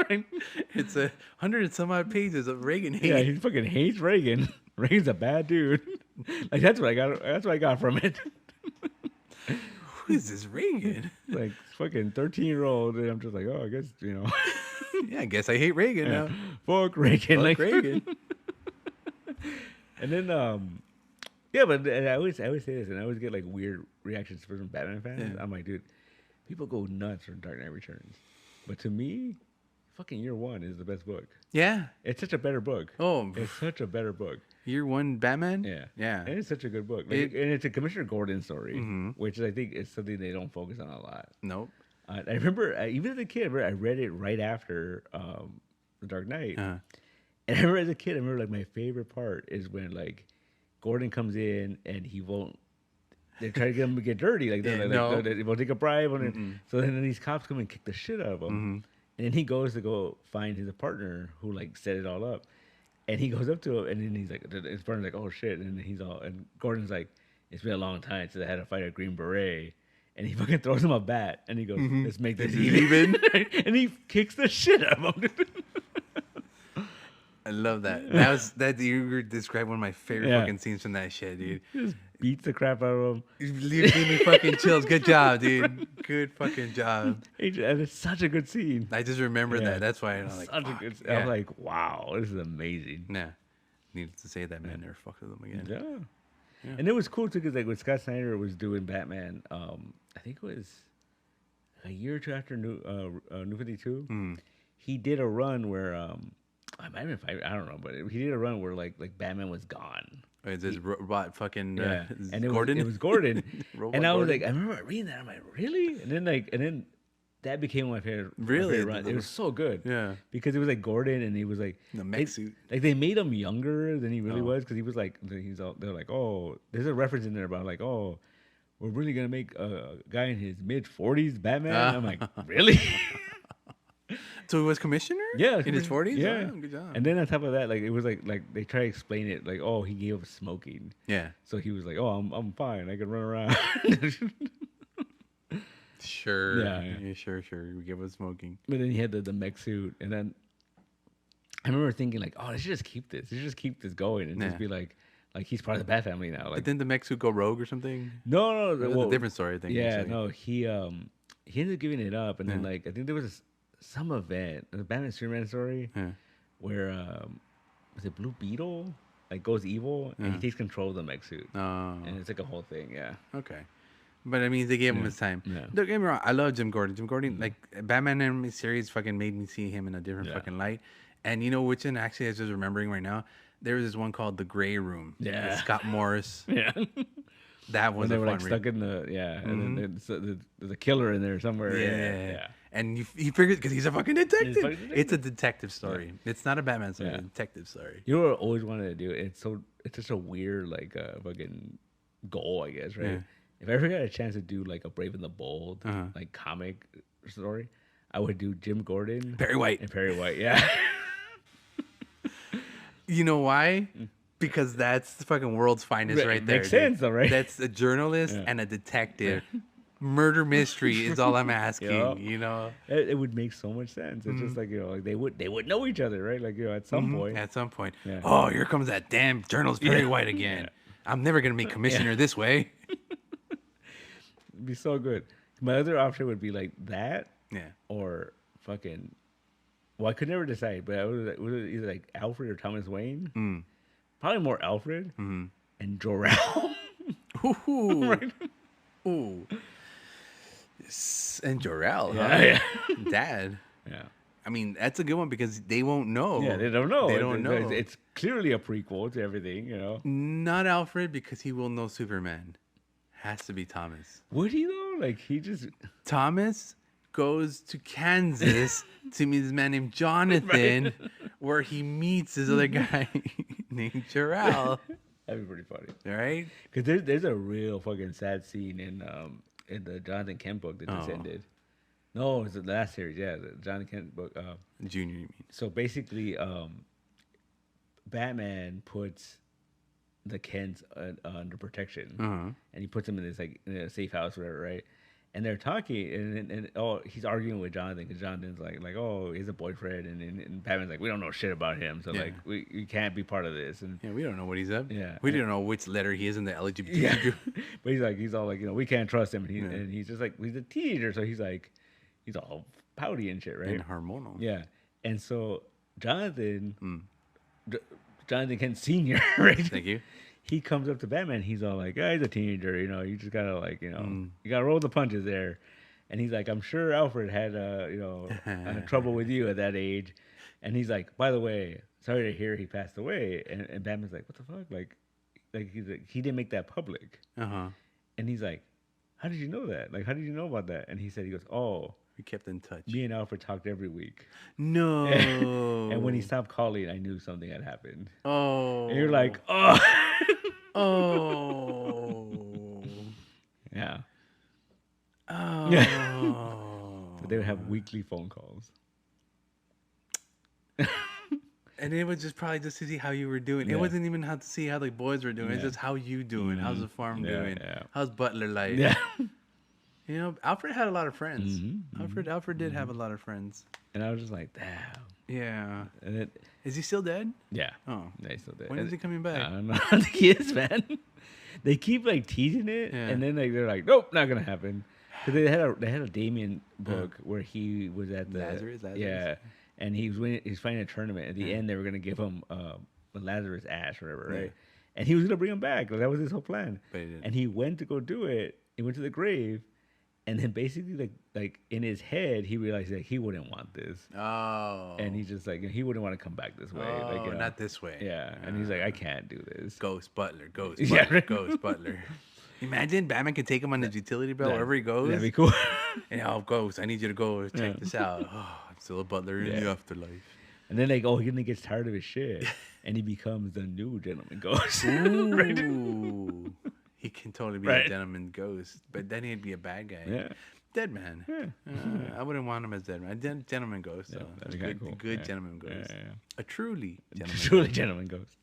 Speaker 1: It's 100 and some odd pages of Reagan hate.
Speaker 2: Yeah, he fucking hates Reagan. Reagan's a bad dude. Like that's what I got. That's what I got from it.
Speaker 1: Who is this Reagan?
Speaker 2: Like fucking 13-year-old, and I'm just like, oh, I guess you know.
Speaker 1: Yeah, I guess I hate Reagan now.
Speaker 2: Fuck Reagan.
Speaker 1: Fuck Reagan.
Speaker 2: And then, but I always say this, and I always get like weird reactions from Batman fans. Yeah. I'm like, dude, people go nuts for Dark Knight Returns, but to me, fucking Year One is the best book.
Speaker 1: Yeah,
Speaker 2: it's such a better book.
Speaker 1: Oh,
Speaker 2: it's such a better book.
Speaker 1: Year One Batman.
Speaker 2: Yeah, and it's such a good book. Like, and it's a Commissioner Gordon story, which I think is something they don't focus on a lot.
Speaker 1: Nope.
Speaker 2: I remember, even as a kid, I read it right after The Dark Knight. And I remember as a kid, like my favorite part is when like Gordon comes in and he won't. They're trying to get him to get dirty, like they won't take a bribe. So then these cops come and kick the shit out of him, and then he goes to go find his partner who like set it all up, and he goes up to him, and then he's like, his partner's like, oh shit, and then Gordon's like, it's been a long time since I had to fight a Green Beret. And he fucking throws him a bat, and he goes, let's make this even. And he kicks the shit out of him.
Speaker 1: I love that. You described one of my favorite fucking scenes from that shit, dude.
Speaker 2: He just beats the crap out of him.
Speaker 1: You leave me fucking chills. Good job, dude. Good fucking job.
Speaker 2: And it's such a good scene.
Speaker 1: I just remember that. That's why I'm like,
Speaker 2: such a good scene. I'm like, wow, this is amazing.
Speaker 1: Yeah. Needed to say that, man. Never fucked with them again.
Speaker 2: Yeah. And it was cool too, because like when Scott Snyder was doing Batman, I think it was a year or two after New 52. He did a run where I might have been I don't know, but he did a run where like Batman was gone.
Speaker 1: Wait, this robot fucking
Speaker 2: and it
Speaker 1: Gordon.
Speaker 2: It was Gordon,
Speaker 1: and
Speaker 2: I was like, I remember reading that. I'm like, really? And then that became my favorite.
Speaker 1: Really?
Speaker 2: My favorite run. It was so good.
Speaker 1: Yeah.
Speaker 2: Because it was like Gordon, and he was like
Speaker 1: the mech suit.
Speaker 2: Like they made him younger than he really was, because he was like they're like, oh, there's a reference in there about like, oh, we're really gonna make a guy in his mid-40s Batman. I'm like, really?
Speaker 1: So he was commissioner?
Speaker 2: Yeah,
Speaker 1: in his 40s.
Speaker 2: Yeah,
Speaker 1: oh, good job.
Speaker 2: And then on top of that, like it was like they try to explain it like, oh, he gave up smoking.
Speaker 1: Yeah.
Speaker 2: So he was like, oh, I'm fine. I can run around.
Speaker 1: Sure. Yeah. Sure. We give up smoking.
Speaker 2: But then he had the mech suit, and then I remember thinking like, oh, they should just keep this. They should just keep this going and just be like he's part of the Bat family now. Like,
Speaker 1: but didn't the mech suit go rogue or something?
Speaker 2: No.
Speaker 1: It was a different story, I think.
Speaker 2: Yeah, no, he ended up giving it up, and then like I think there was some event, the Batman Superman story, where was it Blue Beetle like goes evil and he takes control of the mech suit, and it's like a whole thing. Yeah.
Speaker 1: Okay. But I mean, they gave him his time. Yeah. Don't get me wrong, I love Jim Gordon. Jim Gordon, like Batman animated series, fucking made me see him in a different fucking light. And you know which one? Actually, I was just remembering right now. There was this one called The Gray Room. Yeah. With Scott Morris.
Speaker 2: Yeah.
Speaker 1: That was
Speaker 2: when they were like stuck in the and then there's a killer in there somewhere.
Speaker 1: Yeah. And you figured because he's a fucking detective. It's a detective story. Yeah. It's not a Batman story. It's a detective story.
Speaker 2: You know what I always wanted to do? It's such a weird like fucking goal, I guess, right? Yeah. If I ever got a chance to do like a Brave and the Bold like comic story, I would do Jim Gordon,
Speaker 1: Perry White,
Speaker 2: yeah.
Speaker 1: You know why? Because that's the fucking world's finest right there.
Speaker 2: Makes sense, though, right?
Speaker 1: That's a journalist and a detective. Murder mystery is all I'm asking. You know,
Speaker 2: it would make so much sense. It's just like, you know, like they would know each other, right? Like, you know, at some point.
Speaker 1: At some point. Yeah. Oh, here comes that damn journalist Perry White again. Yeah. I'm never gonna make commissioner this way.
Speaker 2: It'd be so good. My other option would be like that.
Speaker 1: Yeah.
Speaker 2: Or fucking. Well, I could never decide, but it was either like Alfred or Thomas Wayne. Probably more Alfred and Jor-El.
Speaker 1: Ooh.
Speaker 2: Right?
Speaker 1: Ooh. And Jor-El,
Speaker 2: yeah.
Speaker 1: Dad.
Speaker 2: Yeah.
Speaker 1: I mean, that's a good one because they won't know.
Speaker 2: Yeah, they don't know.
Speaker 1: They don't know.
Speaker 2: It's clearly a prequel to everything, you know.
Speaker 1: Not Alfred because he will know Superman. Has to be Thomas.
Speaker 2: Would he though? Like he just
Speaker 1: Thomas goes to Kansas to meet this man named Jonathan, where he meets this other guy named Jor-El.
Speaker 2: That'd be pretty funny,
Speaker 1: right?
Speaker 2: Because there's a real fucking sad scene in the Jonathan Kent book that just ended. No, it's the last series. Yeah, the Jonathan Kent book.
Speaker 1: Junior, you mean?
Speaker 2: So basically, Batman puts the Kents under protection, and he puts them in this like in a safe house, or whatever, right? And they're talking, and he's arguing with Jonathan because Jonathan's like, oh, he's a boyfriend, and Batman's like, we don't know shit about him, so like we can't be part of this, and
Speaker 1: we don't know what he's up.
Speaker 2: Yeah,
Speaker 1: we don't know which letter he is in the LGBT.
Speaker 2: Yeah. But he's all like, you know, we can't trust him, and he's just like, he's a teenager, so he's all pouty and shit, right?
Speaker 1: And hormonal.
Speaker 2: Yeah, and so Jonathan Kent Sr., right?
Speaker 1: Thank you.
Speaker 2: He comes up to Batman. He's all like, he's a teenager, you know. You just gotta like, you know, you gotta roll the punches there. And he's like, I'm sure Alfred had, trouble with you at that age. And he's like, by the way, sorry to hear he passed away. And Batman's like, what the fuck? Like he's like, he didn't make that public. And he's like, how did you know that? Like, how did you know about that? And he goes, oh,
Speaker 1: we kept in touch.
Speaker 2: Me and Alfred talked every week.
Speaker 1: No.
Speaker 2: And when he stopped calling, I knew something had happened.
Speaker 1: Oh.
Speaker 2: And you're like, oh.
Speaker 1: Oh.
Speaker 2: Yeah.
Speaker 1: Oh.
Speaker 2: So they would have weekly phone calls.
Speaker 1: And it was just probably just to see how you were doing. Yeah. It wasn't even how to see how the boys were doing. It's just how you doing. How's the farm doing? Yeah. How's Butler life?
Speaker 2: Yeah.
Speaker 1: You know, Alfred had a lot of friends. Alfred did have a lot of friends.
Speaker 2: And I was just like, damn.
Speaker 1: Yeah. Is he still dead?
Speaker 2: Yeah.
Speaker 1: Oh.
Speaker 2: Yeah, he's still dead.
Speaker 1: When is he coming back?
Speaker 2: I don't know. I think he is, man. They keep like teasing it, and then like they're like, nope, not gonna happen. Because they had a Damien book where he was at the
Speaker 1: Lazarus.
Speaker 2: Yeah, and he was fighting a tournament. At the end, they were gonna give him a Lazarus ash or whatever, right? And he was gonna bring him back. Like, that was his whole plan.
Speaker 1: But he didn't.
Speaker 2: And he went to go do it. He went to the grave. And then basically, like in his head, he realized that he wouldn't want this.
Speaker 1: Oh.
Speaker 2: And he's just like, he wouldn't want to come back this way.
Speaker 1: Oh,
Speaker 2: like, you know,
Speaker 1: not this way.
Speaker 2: Yeah. And he's like, I can't do this.
Speaker 1: Ghost Butler. Ghost Butler. Ghost Butler. Imagine Batman can take him on his utility belt wherever he goes.
Speaker 2: That'd be cool.
Speaker 1: And Ghost, I need you to go check this out. Oh, I'm still a butler in the afterlife.
Speaker 2: And then like, he gets tired of his shit, and he becomes the new gentleman ghost.
Speaker 1: Ooh, he can totally be a gentleman ghost, but then he'd be a bad guy.
Speaker 2: Yeah.
Speaker 1: Dead man. Yeah. I wouldn't want him as dead man. Gentleman ghost. Though.
Speaker 2: That's
Speaker 1: a good gentleman ghost.
Speaker 2: Yeah.
Speaker 1: A truly
Speaker 2: gentleman ghost.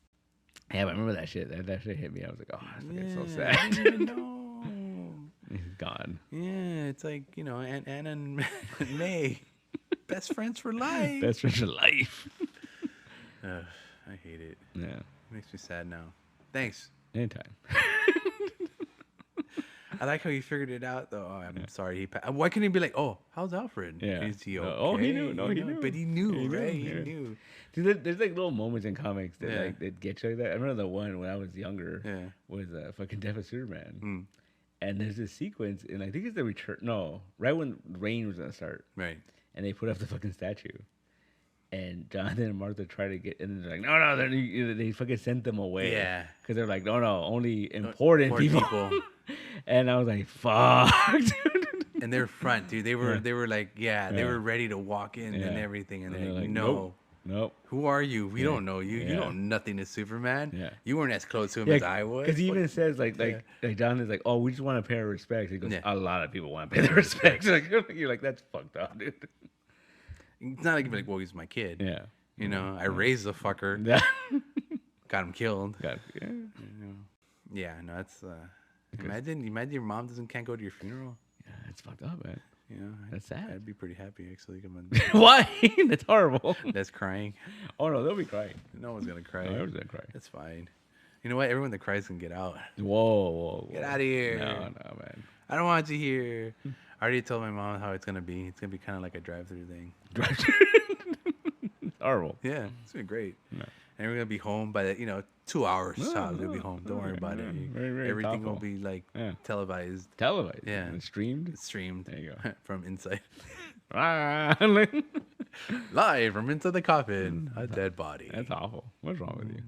Speaker 2: Yeah, but I remember that shit. That shit hit me. I was like, that's so sad.
Speaker 1: I didn't even know.
Speaker 2: He's gone.
Speaker 1: Yeah, it's like, Anna and May. Best friends for life.
Speaker 2: Best friends for life.
Speaker 1: I hate it.
Speaker 2: Yeah.
Speaker 1: It makes me sad now. Thanks.
Speaker 2: Anytime.
Speaker 1: I like how he figured it out, though. Oh, I'm sorry. Why couldn't he be like, oh, how's Alfred?
Speaker 2: Yeah.
Speaker 1: Is he okay?
Speaker 2: Oh, he knew. No, he knew.
Speaker 1: But he knew, right? He knew.
Speaker 2: Dude, there's like little moments in comics that that get you like that. I remember the one when I was younger was fucking Death of Superman. And there's this sequence, and I think it's the return. No, right when rain was gonna start.
Speaker 1: Right.
Speaker 2: And they put up the fucking statue. And Jonathan and Martha try to get, and they're like, no, they fucking sent them away.
Speaker 1: Yeah.
Speaker 2: Because they're like, no, only important people. And I was like, fuck, dude.
Speaker 1: And they're front, dude. They were like, they were ready to walk in and everything. And they're like, no.
Speaker 2: Nope.
Speaker 1: Who are you? We don't know you. You know nothing to Superman.
Speaker 2: Yeah.
Speaker 1: You weren't as close to him as I was.
Speaker 2: Because he even says like Jonathan's like, oh, we just want to pay our respects. He goes, a lot of people want to pay their respects. You're like, that's fucked up, dude.
Speaker 1: It's not like, well, he's my kid.
Speaker 2: Yeah.
Speaker 1: I raised the fucker.
Speaker 2: Yeah.
Speaker 1: Got him killed.
Speaker 2: Yeah.
Speaker 1: No, that's imagine your mom can't go to your funeral.
Speaker 2: Yeah, it's fucked up, man. That's sad.
Speaker 1: I'd be pretty happy actually. Come on.
Speaker 2: Why? That's horrible.
Speaker 1: That's crying.
Speaker 2: Oh no, they'll be crying.
Speaker 1: No one's gonna cry.
Speaker 2: No one's gonna cry.
Speaker 1: That's fine. You know what? Everyone that cries can get out.
Speaker 2: Whoa.
Speaker 1: Get out of here.
Speaker 2: No, man.
Speaker 1: I don't want you here. I already told my mom how it's gonna be. It's gonna be kind of like a drive-through thing.
Speaker 2: Horrible.
Speaker 1: Yeah, it's gonna be great.
Speaker 2: No.
Speaker 1: And we're gonna be home by 2 hours. We'll be home. Don't worry about it.
Speaker 2: Very, very
Speaker 1: Everything
Speaker 2: thoughtful.
Speaker 1: will be like televised.
Speaker 2: Yeah. And streamed.
Speaker 1: It's streamed.
Speaker 2: There you go.
Speaker 1: From inside.
Speaker 2: Live
Speaker 1: from inside the coffin. A dead body.
Speaker 2: That's awful. What's wrong with you?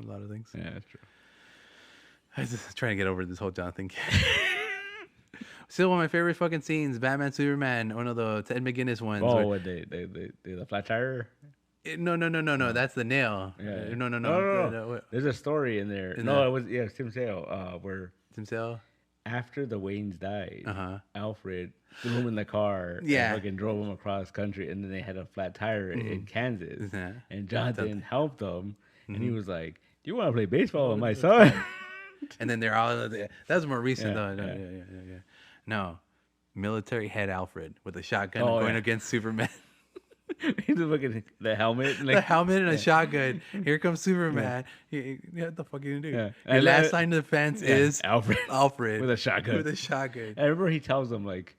Speaker 1: A lot of things.
Speaker 2: Yeah, that's true.
Speaker 1: I was just trying to get over this whole Jonathan. Still one of my favorite fucking scenes, Batman Superman, one of the Ted McGuinness ones.
Speaker 2: Oh, what the flat tire?
Speaker 1: No, that's the nail.
Speaker 2: Yeah.
Speaker 1: No.
Speaker 2: There's a story in there. It was Tim Sale, where
Speaker 1: Tim Sale?
Speaker 2: After the Waynes died, Alfred threw him in the car and fucking drove him across country, and then they had a flat tire in Kansas. And Jonathan helped them, and he was like, do you want to play baseball with my son?
Speaker 1: And then they're all that was more recent though. Yeah. No, military head Alfred with a shotgun going against Superman.
Speaker 2: He's looking the helmet,
Speaker 1: the helmet and a shotgun. Here comes Superman. What the fuck are you gonna do? Your last line of defense is Alfred
Speaker 2: with a shotgun. I remember he tells them because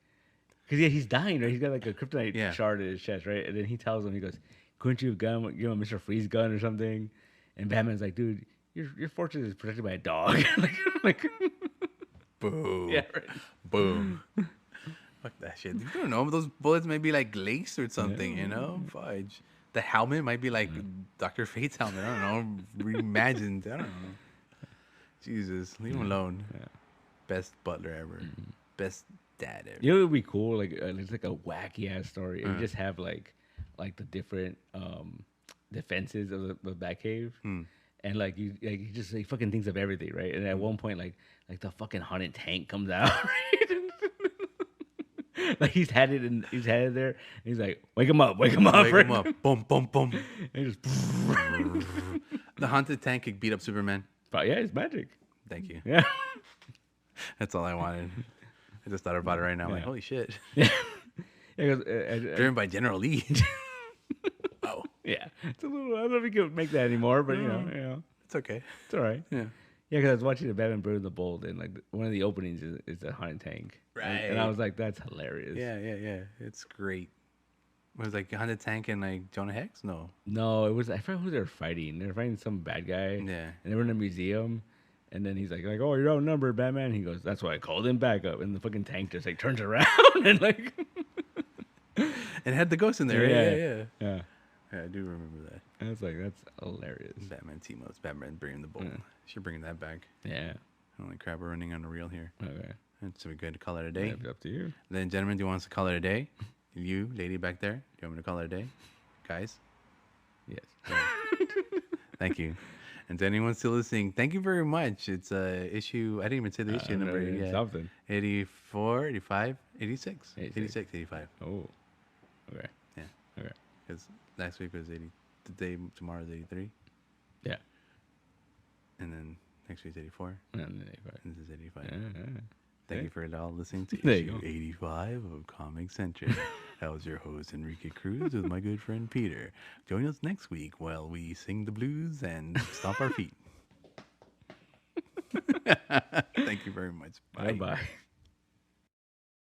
Speaker 2: he's dying, right? He's got like a kryptonite shard in his chest, right? And then he tells him, he goes, "Couldn't you have Mr. Freeze gun or something?" And Batman's like, "Dude, your fortress is protected by a dog." like,
Speaker 1: boom.
Speaker 2: Yeah, right.
Speaker 1: Boom. Fuck that shit. You don't know. Those bullets may be like lace or something, Fudge. The helmet might be like Dr. Fate's helmet. I don't know. Reimagined. I don't know. Jesus. Leave him alone.
Speaker 2: Yeah.
Speaker 1: Best butler ever. Best dad ever.
Speaker 2: You know what would be cool? It's like a wacky ass story. And just have like the different defenses of the Batcave. And he just fucking thinks of everything, right? And at one point, like the fucking haunted tank comes out, right? Like he's had it there. And he's like, wake him up.
Speaker 1: Wake him up. Boom, boom, boom.
Speaker 2: And he just
Speaker 1: the haunted tank could beat up Superman.
Speaker 2: But yeah, it's magic.
Speaker 1: Thank you.
Speaker 2: Yeah.
Speaker 1: That's all I wanted. I just thought about it right now. I'm like, holy shit.
Speaker 2: Yeah.
Speaker 1: Driven by General Lee. Oh.
Speaker 2: Yeah. It's a little, I don't know if you can make that anymore, but you know.
Speaker 1: It's okay.
Speaker 2: It's all right.
Speaker 1: Yeah.
Speaker 2: Yeah, because I was watching the Batman Brave the Bold, and one of the openings is the haunted tank.
Speaker 1: Right.
Speaker 2: And I was like, that's hilarious.
Speaker 1: Yeah. It's great. It was like haunted tank and like Jonah Hex? No,
Speaker 2: it was, I forgot who they were fighting. They were fighting some bad guy.
Speaker 1: Yeah.
Speaker 2: And they were in a museum. And then he's like, oh, you're outnumbered, Batman. He goes, that's why I called him back up. And the fucking tank just turns around and
Speaker 1: and had the ghost in there.
Speaker 2: Yeah.
Speaker 1: Yeah, I do remember that.
Speaker 2: I was like, that's hilarious.
Speaker 1: Batman Timos, Batman bringing the bolt. Should bring that back.
Speaker 2: Yeah.
Speaker 1: Holy crap, we're running on the reel here.
Speaker 2: Okay.
Speaker 1: So we're good to call it a day.
Speaker 2: Yeah, up to you.
Speaker 1: Then, gentlemen, do you want us to call it a day? You, lady back there, do you want me to call it a day? Guys?
Speaker 2: Yes.
Speaker 1: Yeah. Thank you. And to anyone still listening, thank you very much. It's issue, I didn't even say the issue number yet.
Speaker 2: Something.
Speaker 1: 84, 85, 86. 86, 85.
Speaker 2: Oh, okay.
Speaker 1: Yeah.
Speaker 2: Okay.
Speaker 1: Because last week was 80. Today, tomorrow's 83.
Speaker 2: Yeah.
Speaker 1: And then next week's 84.
Speaker 2: And then 85.
Speaker 1: And this is 85.
Speaker 2: Yeah.
Speaker 1: Thank you for it all listening to
Speaker 2: There
Speaker 1: issue 85 of ComiCentric. I was your host, Enrique Cruz, with my good friend Peter. Join us next week while we sing the blues and stomp our feet. Thank you very much. Bye.
Speaker 2: Bye-bye.